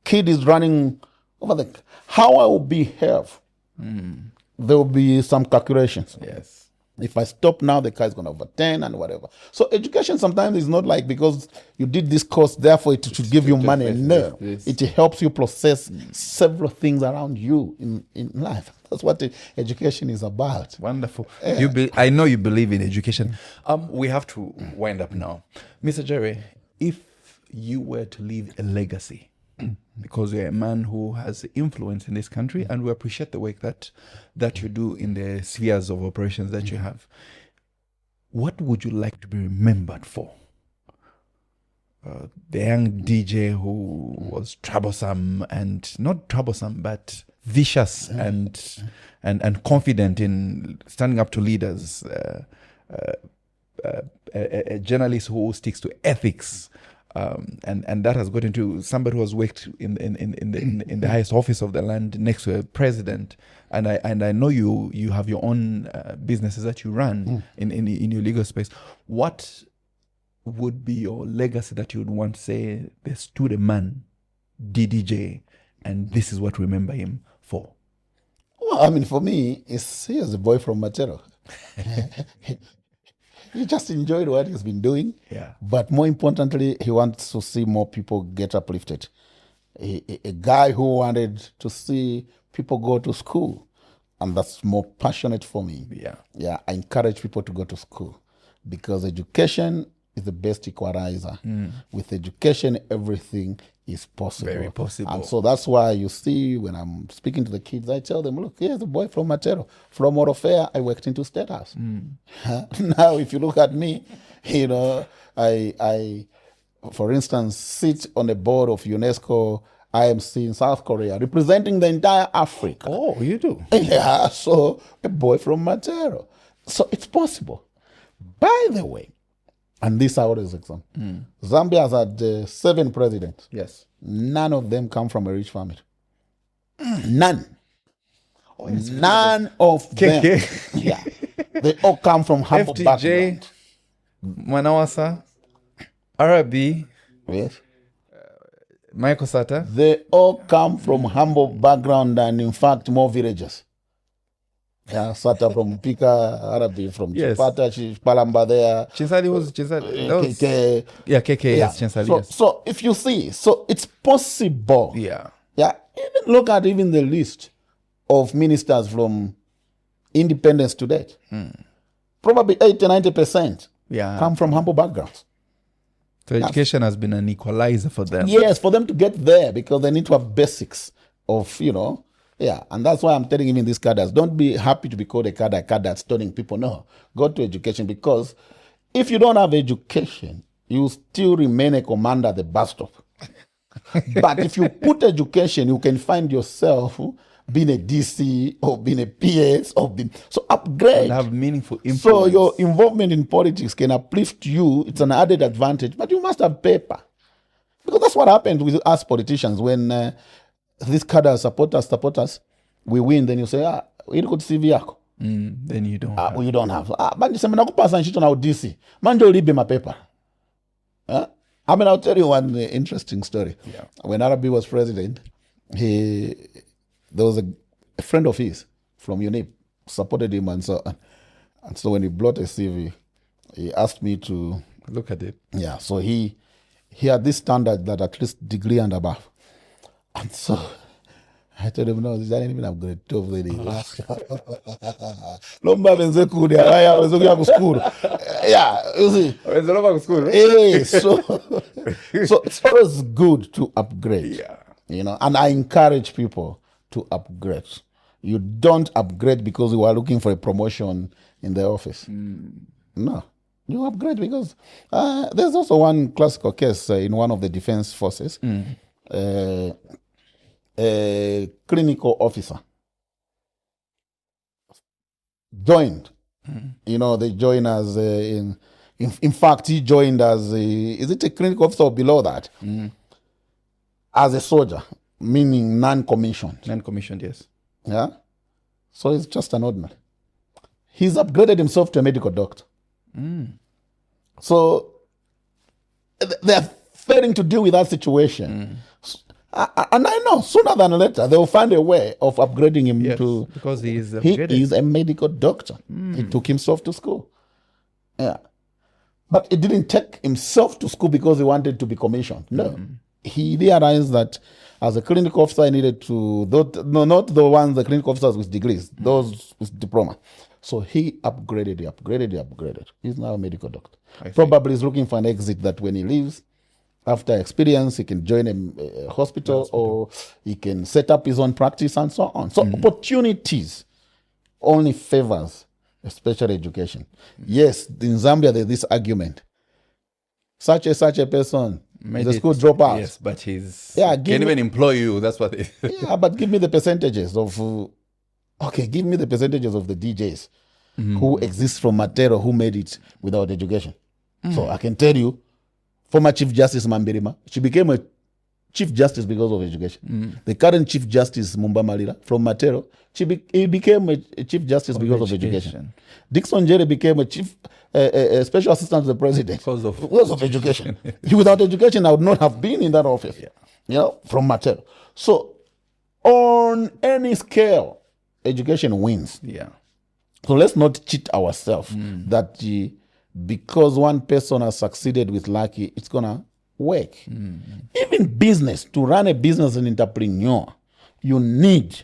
kid is running over how I will behave. There will be some calculations. Yes. If I stop now, the car is going to overturn and whatever. So education sometimes is not like because you did this course, therefore it should give you money. No, it helps you process several things around you in life. That's what education is about. Wonderful. I know you believe in education. We have to wind up now. Mr. Jere, if you were to leave a legacy, because you're a man who has influence in this country and we appreciate the work that you do in the spheres of operations that you have, what would you like to be remembered for? The young DJ who was troublesome and not troublesome, but vicious and confident in standing up to leaders, a journalist who sticks to ethics, and that has got into somebody who has worked in the highest office of the land next to a president, and I know you have your own businesses that you run in your legal space. What would be your legacy that you would want to say, there stood a man, DDJ, and this is what we remember him for? No, I mean, for me, he is a boy from Matero. He just enjoyed what he's been doing. Yeah. But more importantly, he wants to see more people get uplifted. A guy who wanted to see people go to school. And that's more passionate for me. Yeah. Yeah, I encourage people to go to school because education is the best equalizer. With education, everything is possible. Very possible. And so that's why you see when I'm speaking to the kids, I tell them, look, here's a boy from Matero. From Orofea, I worked into State House. Now, if you look at me, you know, I, for instance, sit on the board of UNESCO IMC in South Korea, representing the entire Africa. Oh, you do? Yeah, so a boy from Matero. So it's possible. By the way, and this I always example, Zambia has had 7 presidents. Yes. None of them come from a rich family. None. Oh, yes, None of them. Yeah. They all come from humble FTJ, background. Manawasa, Arabi, Yes. Michael Sata. They all come from humble background and in fact more villages. Yeah, Sata from Pika, Arabi from Yes. Chipata, Palamba there. Chinsali was Chinsali. That was, KK. yeah, KK, yes, Chinsali. So, Yes. so if you see, so it's possible. Yeah. Yeah, even look at even the list of ministers from independence to date. Probably 80-90% Yeah. come from humble backgrounds. So education has been an equalizer for them. Yes, for them to get there because they need to have basics of, you know, yeah. And that's why I'm telling even these cadres, don't be happy to be called a cadre that's turning people. No, go to education because if you don't have education, you still remain a commander at the bus stop. But if you put education, you can find yourself being a DC or being a PS or being so upgrade. And have meaningful influence. So your involvement in politics can uplift you. It's an added advantage, but you must have paper. Because that's what happens with us politicians when these cadres support us, we win, then you say, you could see yako. Then you don't. You don't have. But you say, nakupasa nshito na DC. Manjo libe my paper. I mean, I'll tell you one interesting story. Yeah. When Arabi was president, there was a friend of his from UNIP supported him and so on. And so when he brought a CV, he asked me to Look at it. Yeah, so he had this standard that at least degree and above. And so I told him, no, this doesn't even have grade 12 lady. Lomba benze kudi, araya benze ku school. Yeah, you see. So it's always good to upgrade. Yeah. You know, and I encourage people to upgrade. You don't upgrade because you are looking for a promotion in the office. No. You upgrade because there's also one classical case in one of the defense forces. A clinical officer joined. You know, they joined as in fact, he joined as is it a clinical officer or below that? As a soldier, meaning non-commissioned. Non-commissioned, yes. Yeah. So he's just an ordinary. He's upgraded himself to a medical doctor. So they're failing to deal with that situation. And I know sooner than later they will find a way of upgrading him to because he is a medical doctor. He took himself to school. Yeah. But he didn't take himself to school because he wanted to be commissioned. No. He realized that as a clinical officer, he needed to, not the ones, the clinical officers with degrees, those with diploma. So he upgraded. He's now a medical doctor. Probably is looking for an exit that when he leaves, after experience, he can join a hospital or he can set up his own practice and so on. So opportunities only favors, especially education. Yes, in Zambia, there's this argument. Such a person is a school dropout. Yes, but he's can't even employ you. That's what it is. Yeah, but give me the percentages of give me the percentages of the DJs who exist from Matero who made it without education. So I can tell you, former Chief Justice Mambirima, she became a Chief Justice because of education. The current Chief Justice Mumba Malira from Matero, he became a Chief Justice because of education. Dickson Jere became a Special Assistant to the President because of education. Without education, I would not have been in that office. You know, from Matero. So on any scale, education wins. Yeah. So let's not cheat ourselves that because one person has succeeded with lucky, it's going to work. Even business, to run a business as an entrepreneur, you need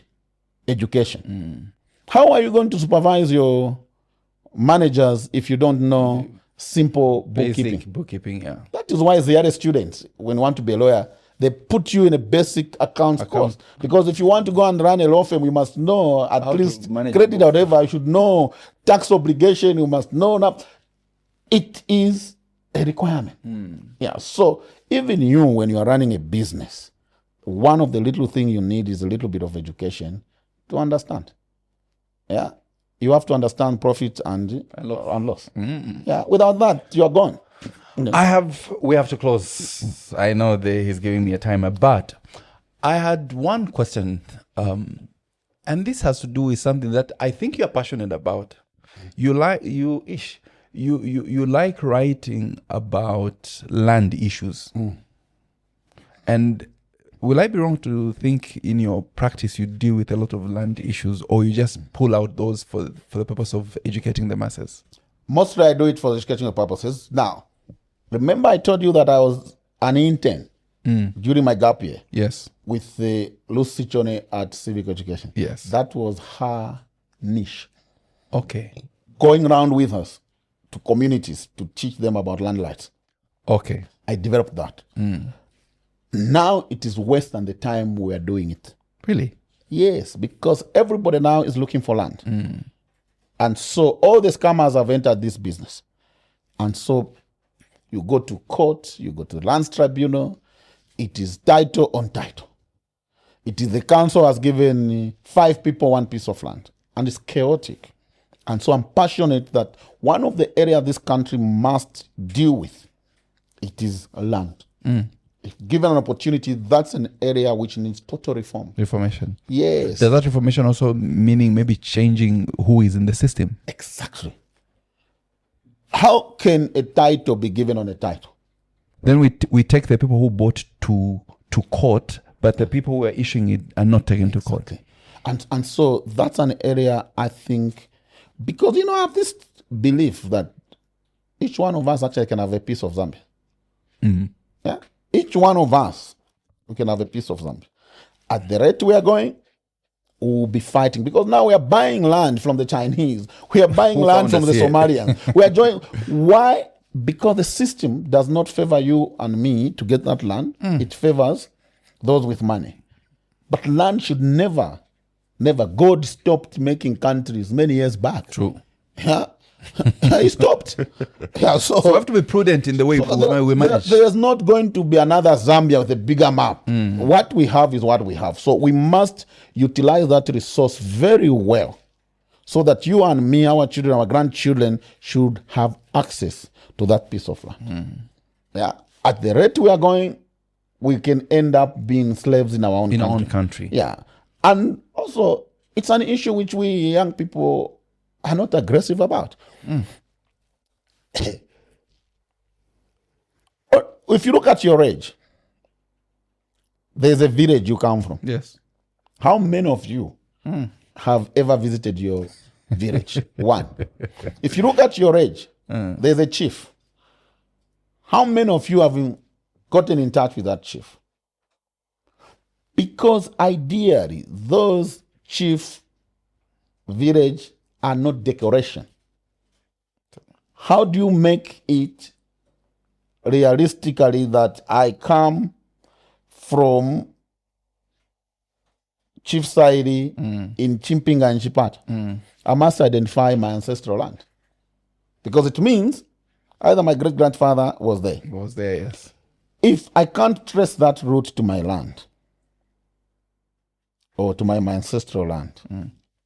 education. How are you going to supervise your managers if you don't know simple bookkeeping? Basic bookkeeping, yeah. That is why the other students, when you want to be a lawyer, they put you in a basic accounts course. Because if you want to go and run a law firm, you must know at least credit or whatever. You should know tax obligation. You must know that. It is a requirement. Yeah. So even you, when you are running a business, one of the little things you need is a little bit of education to understand. Yeah. You have to understand profit and loss. Yeah. Without that, you are gone. We have to close. I know that he's giving me a timer, but I had one question, and this has to do with something that I think you're passionate about. You like writing about land issues, and will I be wrong to think in your practice you deal with a lot of land issues, or you just pull out those for the purpose of educating the masses? Mostly I do it for educational purposes. Now, remember I told you that I was an intern during my gap year. Yes. With Lucy Chone at Civic Education. Yes. That was her niche. Okay. Going around with us to communities to teach them about land rights. Okay. I developed that. Now it is worse than the time we are doing it. Really? Yes, because everybody now is looking for land. And so all the scammers have entered this business. And so you go to court, you go to the lands tribunal, it is title on title. It is the council has given 5 people 1 piece of land, and it's chaotic. And so I'm passionate that one of the areas this country must deal with, it is land. If given an opportunity, that's an area which needs total reform. Reformation. Yes. Does that reformation also meaning maybe changing who is in the system? Exactly. How can a title be given on a title? Then we take the people who bought to court, but the people who are issuing it are not taken to court. And so that's an area I think, because I have this belief that each one of us actually can have a piece of Zambia. Yeah, each one of us, we can have a piece of Zambia. At the rate we are going, we will be fighting, because now we are buying land from the Chinese. We are buying land from the Somalians. We are joining. Why? Because the system does not favor you and me to get that land. It favors those with money. But land should never. God stopped making countries many years back. True. Yeah. He stopped. Yeah, so we have to be prudent in the way we manage. There's not going to be another Zambia with a bigger map. What we have is what we have. So we must utilize that resource very well, so that you and me, our children, our grandchildren should have access to that piece of land. Yeah. At the rate we are going, we can end up being slaves in our own country. Yeah. And also, it's an issue which we young people are not aggressive about. If you look at your age, there's a village you come from. Yes. How many of you have ever visited your village? One. If you look at your age, there's a chief. How many of you have gotten in touch with that chief? Because ideally, those chief village are not decoration. How do you make it realistically that I come from Chief Saidi in Chimpinga and Chipat? I must identify my ancestral land. Because it means either my great-grandfather was there. Was there, yes. If I can't trace that route to my land, or to my ancestral land,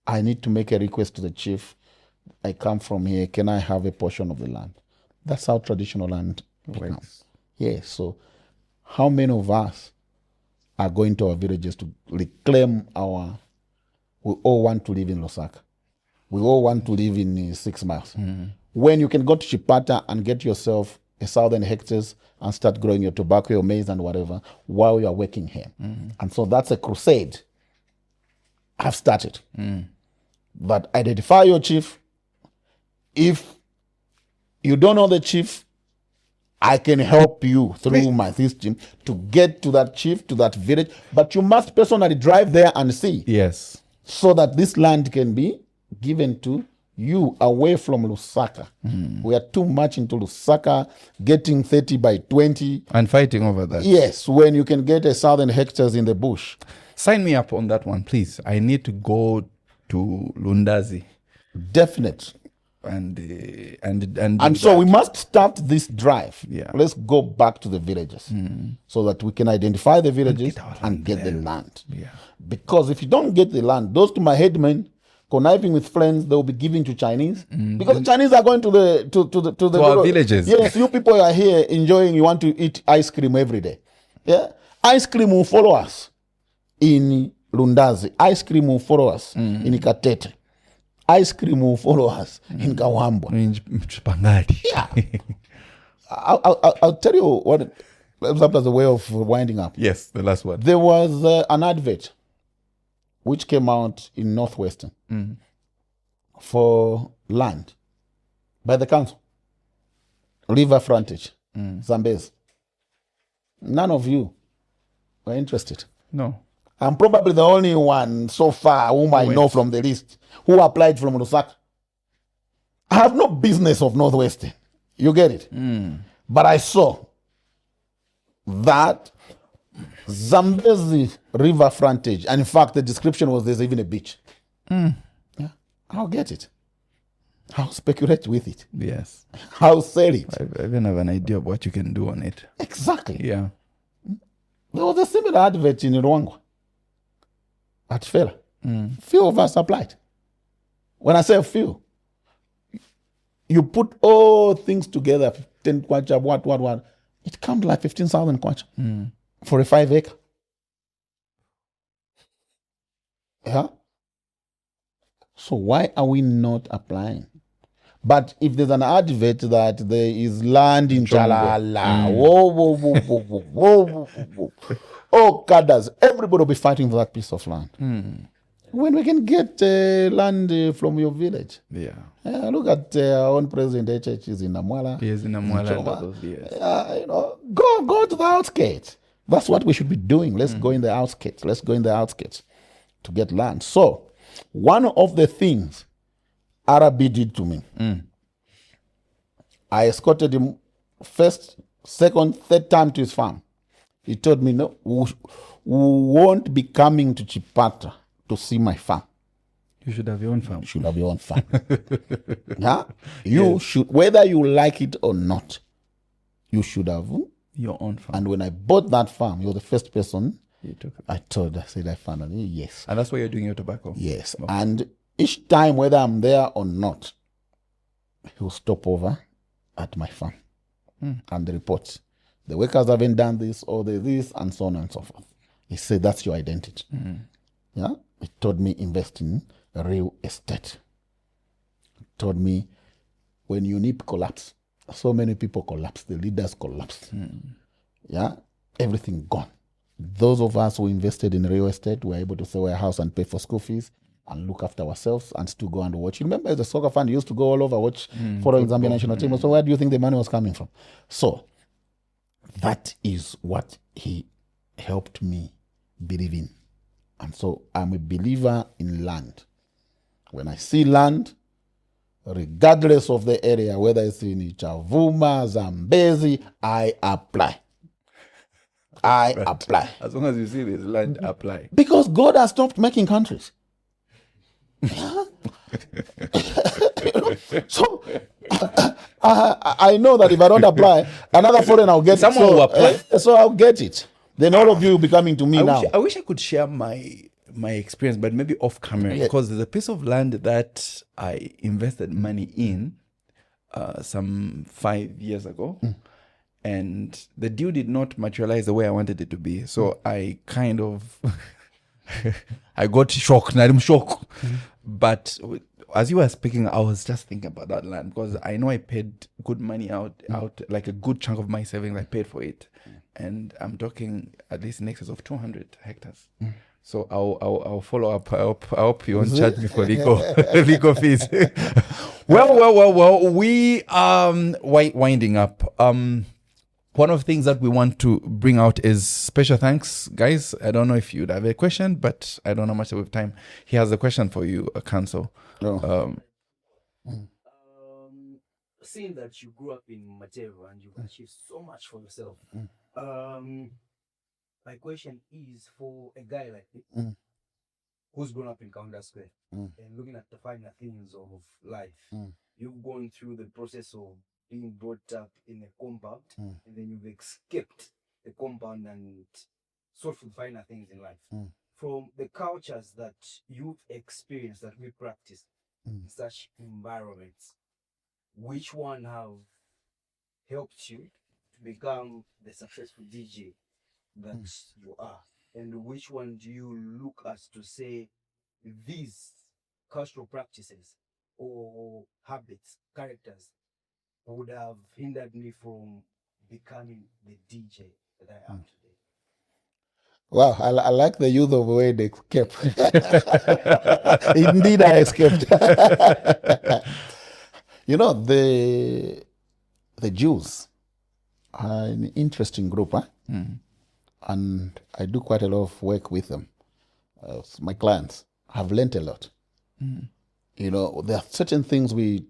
I need to make a request to the chief. I come from here. Can I have a portion of the land? That's how traditional land becomes. Yes. So how many of us are going to our villages to reclaim our... We all want to live in Lusaka. We all want to live in 6 miles. When you can go to Chipata and get yourself 1,000 hectares and start growing your tobacco, your maize and whatever, while you are working here. And so that's a crusade I've started. But identify your chief. If you don't know the chief, I can help you through my system to get to that chief, to that village. But you must personally drive there and see. Yes. So that this land can be given to you away from Lusaka. We are too much into Lusaka, getting 30 by 20. And fighting over that. Yes, when you can get 1,000 hectares in the bush. Sign me up on that one, please. I need to go to Lundazi. Definite. And so we must start this drive. Yeah. Let's go back to the villages so that we can identify the villages and get the land. Yeah. Because if you don't get the land, those to my headmen conniving with friends, they will be giving to Chinese because the Chinese are going to the our villages. Yes, you people are here enjoying. You want to eat ice cream every day. Yeah, ice cream will follow us in Lundazi. Ice cream will follow us in Ikatete. Ice cream will follow us in Kawambwa. Yeah. I'll tell you what, as a way of winding up. Yes, the last one. There was an advert which came out in Northwestern for land by the council. River frontage, Zambezi. None of you were interested. No. I'm probably the only one so far whom I know from the list who applied from Lusaka. I have no business of Northwestern. You get it? But I saw that Zambezi river frontage, and in fact, the description was there's even a beach. Yeah, I'll get it. I'll speculate with it. Yes. I'll sell it. I even have an idea of what you can do on it. Exactly. Yeah. There was a similar advert in Rwangwa at Fela. Few of us applied. When I say few, you put all things together, 10 kwacha, what, it comes like 15,000 kwacha for a 5 acre. Yeah. So why are we not applying? But if there's an advert that there is land in Chalala, whoa. Oh, cadres, everybody will be fighting for that piece of land. When we can get land from your village. Yeah. Look at our own president, HH is in Namwala. He is in Namwala. Yes. Go to the outskirts. That's what we should be doing. Let's go in the outskirts. Let's go in the outskirts to get land. So, one of the things Arabi did to me, I escorted him first, second, third time to his farm. He told me, no, we won't be coming to Chipata to see my farm. You should have your own farm. You should have your own farm. Yeah? You should, whether you like it or not, you should have your own farm. And when I bought that farm, you're the first person I said, I finally, yes. And that's why you're doing your tobacco? Yes. Okay. And each time, whether I'm there or not, he'll stop over at my farm and report. The workers haven't done this or this and so on and so forth. He said, that's your identity. Yeah. He told me invest in real estate. He told me when UNIP collapsed, so many people collapsed, the leaders collapsed. Yeah. Everything gone. Those of us who invested in real estate were able to sell a house and pay for school fees and look after ourselves and still go and watch. You remember the soccer fund used to go all over, watch following Zambia national team. So where do you think the money was coming from? So that is what he helped me believe in. And so I'm a believer in land. When I see land, regardless of the area, whether it's in Chavuma, Zambezi, I apply. Apply. As long as you see this land, apply. Because God has stopped making countries. So I know that if I don't apply, another foreigner will get someone will apply. So I'll get it. Then all of you will be coming to me now. I wish I could share my experience, but maybe off camera, because there's a piece of land that I invested money in some 5 years ago. And the deal did not materialize the way I wanted it to be. So I kind of, I got shocked. I'm shocked. But as you were speaking, I was just thinking about that land because I know I paid good money out, like a good chunk of my savings. I paid for it. And I'm talking at least in excess of 200 hectares. So I'll follow up. I hope you won't charge me for legal fees. Well. We winding up. One of the things that we want to bring out is special thanks, guys. I don't know if you'd have a question, but I don't know much of time. He has a question for you, Council. Seeing that you grew up in Matero and you've achieved so much for yourself, my question is for a guy like me who's grown up in Kaunda Square and looking at the finer things of life. You've gone through the process of being brought up in a compound and then you've escaped the compound and sought for finer things in life. From the cultures that you've experienced, that we practice in such environments, which one have helped you to become the successful DJ that you are? And which one do you look at to say these cultural practices or habits, characters would have hindered me from becoming the DJ that I am today? Wow, I like the youth of the way they escaped. Indeed, I escaped. You know, the Jews are an interesting group, huh? And I do quite a lot of work with them. My clients have learned a lot. You know, there are certain things we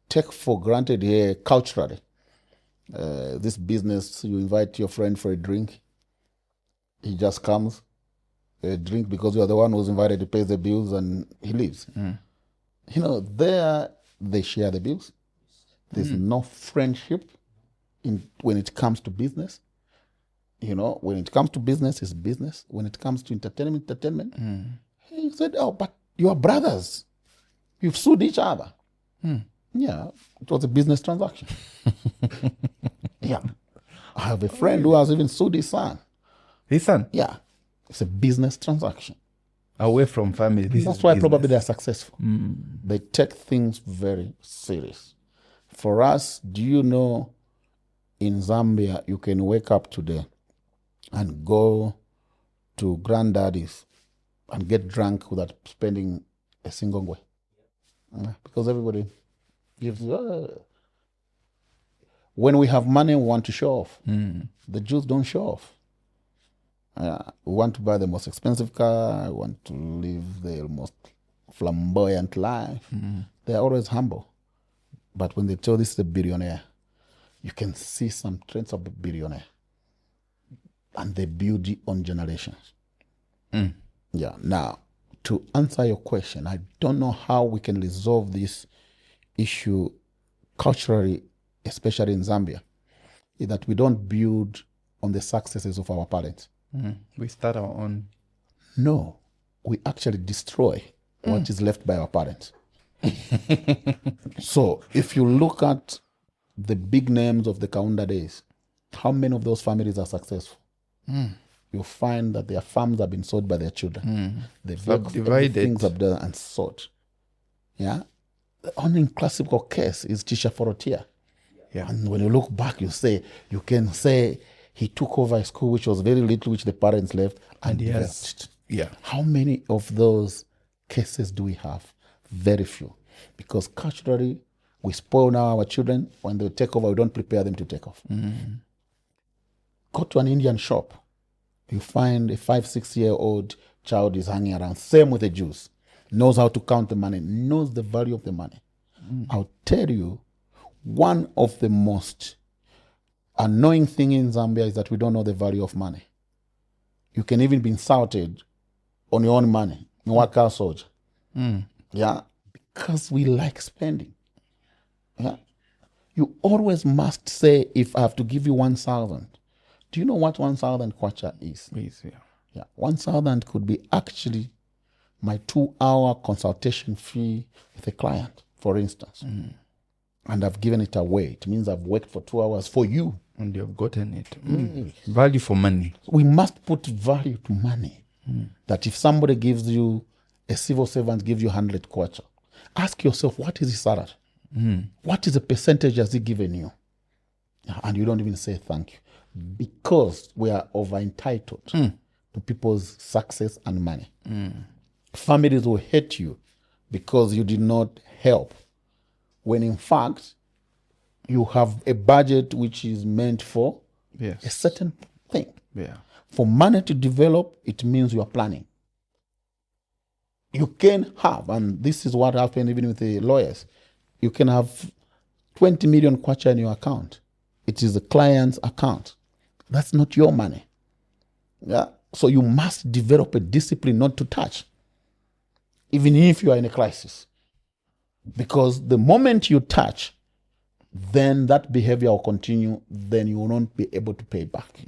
take for granted here culturally. This business, you invite your friend for a drink, he just comes, a drink because you are the one who's invited, he pays the bills and he leaves. You know, there they share the bills. There's no friendship when it comes to business. You know, when it comes to business, it's business. When it comes to entertainment. He said, oh, but you are brothers. You've sued each other. Yeah, it was a business transaction. Yeah. I have a friend who has even sued his son. His son? Yeah. It's a business transaction. Away from family. That's why probably they're successful. They take things very serious. For us, do you know, in Zambia, you can wake up today and go to granddaddy's and get drunk without spending a single way. Because everybody gives. When we have money, we want to show off. The Jews don't show off. We want to buy the most expensive car. We want to live the most flamboyant life. They're always humble. But when they tell this is a billionaire, you can see some traits of a billionaire. And they build it on generations. Yeah. Now, to answer your question, I don't know how we can resolve this issue culturally, especially in Zambia, is that we don't build on the successes of our parents. We start our own. No, we actually destroy what is left by our parents. So if you look at the big names of the Kaunda days, how many of those families are successful? You'll find that their farms have been sold by their children. They've divided things up there and sold. Yeah. The only classical case is Tisha Forotia. Yeah. And when you look back, you can say he took over a school which was very little, which the parents left, and developed. Yeah. How many of those cases do we have? Very few. Because culturally, we spoil now our children. When they take over, we don't prepare them to take off. Go to an Indian shop. You find a 5-6-year-old child is hanging around. Same with the Jews. Knows how to count the money, knows the value of the money. I'll tell you, one of the most annoying thing in Zambia is that we don't know the value of money. You can even be insulted on your own money. Waka soldier. Yeah. Because we like spending. Yeah. You always must say, if I have to give you 1,000, do you know what 1,000 kwacha is? Please, Yeah. 1,000 could be actually my 2-hour consultation fee with a client, for instance. And I've given it away. It means I've worked for 2 hours for you. And you've gotten it. Value for money. We must put value to money. That if somebody gives you, a civil servant gives you 100 kwacha, ask yourself, what is his salary? What is the percentage has he given you? And you don't even say thank you. Because we are over entitled. to people's success and money. Families will hate you because you did not help, when in fact you have a budget which is meant for a certain thing. Yeah. For money to develop, it means you are planning. You can have, and this is what happened even with the lawyers, you can have 20 million kwacha in your account. It is the client's account. That's not your money. Yeah. So you must develop a discipline not to touch, even if you are in a crisis. Because the moment you touch, then that behavior will continue, then you will not be able to pay back.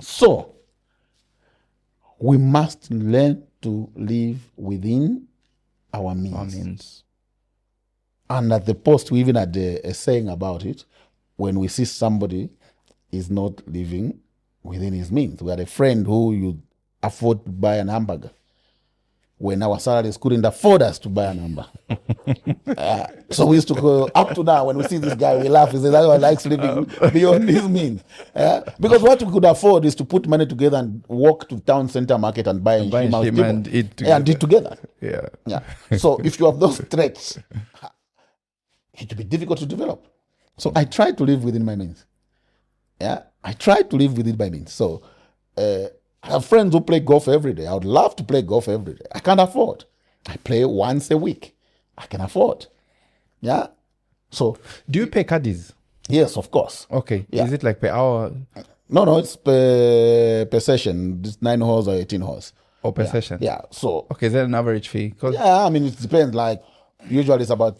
So we must learn to live within our means. And at the post, we even had a saying about it. When we see somebody is not living within his means. We had a friend who you afford to buy an hamburger when our salaries couldn't afford us to buy a number. So we used to go, up to now, when we see this guy, we laugh. We say, that guy likes living beyond his means. Because what we could afford is to put money together and walk to town center market and buy him and eat together. And eat together. Yeah. So if you have those traits, it will be difficult to develop. So I try to live within my means. Yeah, I try to live within my means. So I have friends who play golf every day. I would love to play golf every day. I can't afford. I play once a week. I can afford. Yeah. So do you pay caddies? Yes, of course. Okay. Yeah. Is it like per hour? No, it's per session. It's 9 holes or 18 holes. Or per session? Yeah. So okay, is that an average fee? Yeah, I mean it depends. Like usually it's about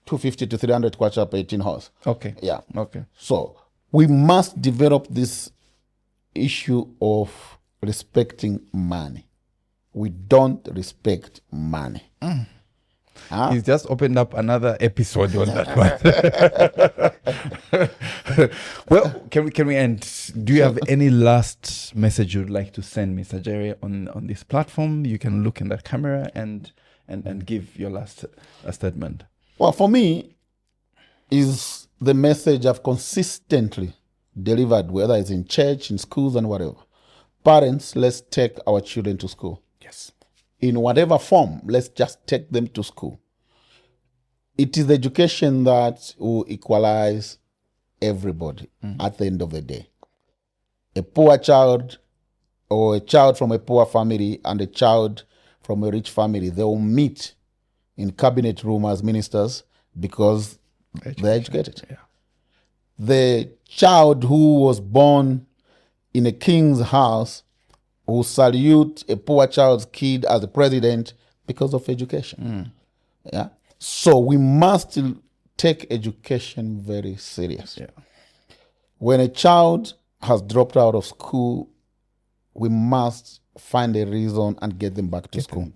250 to 300 kwacha per 18 holes. Okay. Yeah. Okay. So we must develop this issue of respecting money. We don't respect money. He's just opened up another episode on that one. Well, can we end? Do you have any last message you'd like to send, Mr. Jere, on this platform? You can look in the camera and give your last statement. Well, for me, is the message I've consistently delivered, whether it's in church, in schools, and whatever. Parents, let's take our children to school. Yes. In whatever form, let's just take them to school. It is education that will equalize everybody at the end of the day. A poor child or a child from a poor family and a child from a rich family, they will meet in cabinet room as ministers because they're educated. Yeah. The child who was born in a king's house will salute a poor child's kid as the president because of education. Yeah. So we must take education very serious. Yeah. When a child has dropped out of school, we must find a reason and get them back to school.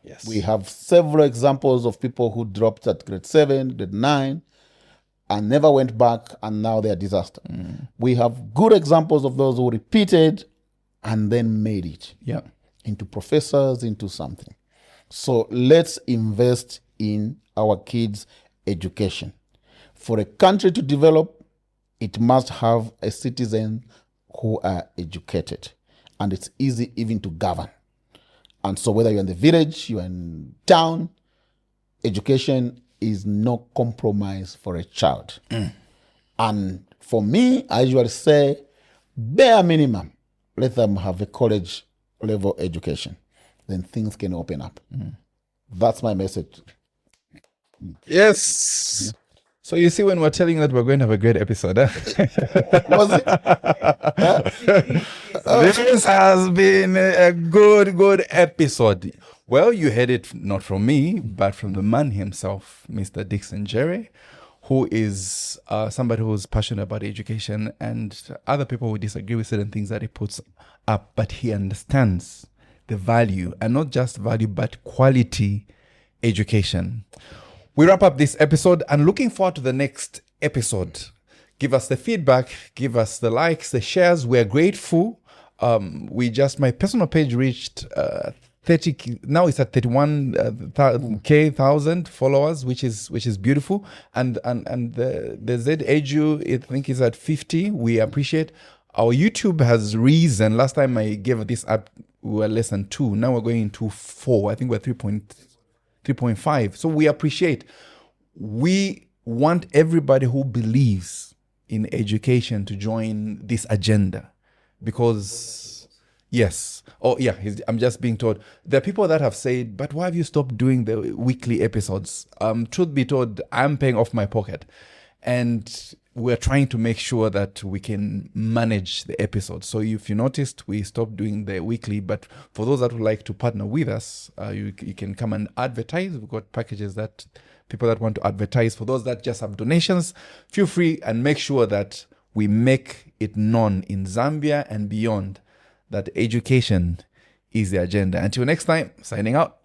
Yes. We have several examples of people who dropped at grade 7, grade 9, and never went back, and now they're a disaster. We have good examples of those who repeated and then made it into professors, into something. So let's invest in our kids' education. For a country to develop, it must have a citizen who are educated, and it's easy even to govern. And so whether you're in the village, you're in town, education is no compromise for a child. And for me, I usually say, bare minimum, let them have a college level education. Then things can open up. That's my message. Yes. So you see, when we're telling you that we're going to have a great episode, Was it? This has been a good episode. Well, you heard it not from me, but from the man himself, Mr. Dickson Jere, who is somebody who's passionate about education, and other people who disagree with certain things that he puts up, but he understands the value, and not just value, but quality education. We wrap up this episode and looking forward to the next episode. Give us the feedback, give us the likes, the shares. We're grateful. My personal page reached 30, now it's at 31,000 followers, which is beautiful. And the ZEdu, I think, is at 50. We appreciate. Our YouTube has risen. Last time I gave this up, we were less than 2. Now we're going into 4. I think we're 3.5. So we appreciate. We want everybody who believes in education to join this agenda, because yes. Oh yeah, I'm just being told there are people that have said, but why have you stopped doing the weekly episodes? Truth be told, I'm paying off my pocket, and we're trying to make sure that we can manage the episodes. So if you noticed, we stopped doing the weekly, but for those that would like to partner with us, you can come and advertise. We've got packages that people that want to advertise. For those that just have donations, feel free, and make sure that we make it known in Zambia and beyond that education is the agenda. Until next time, signing out.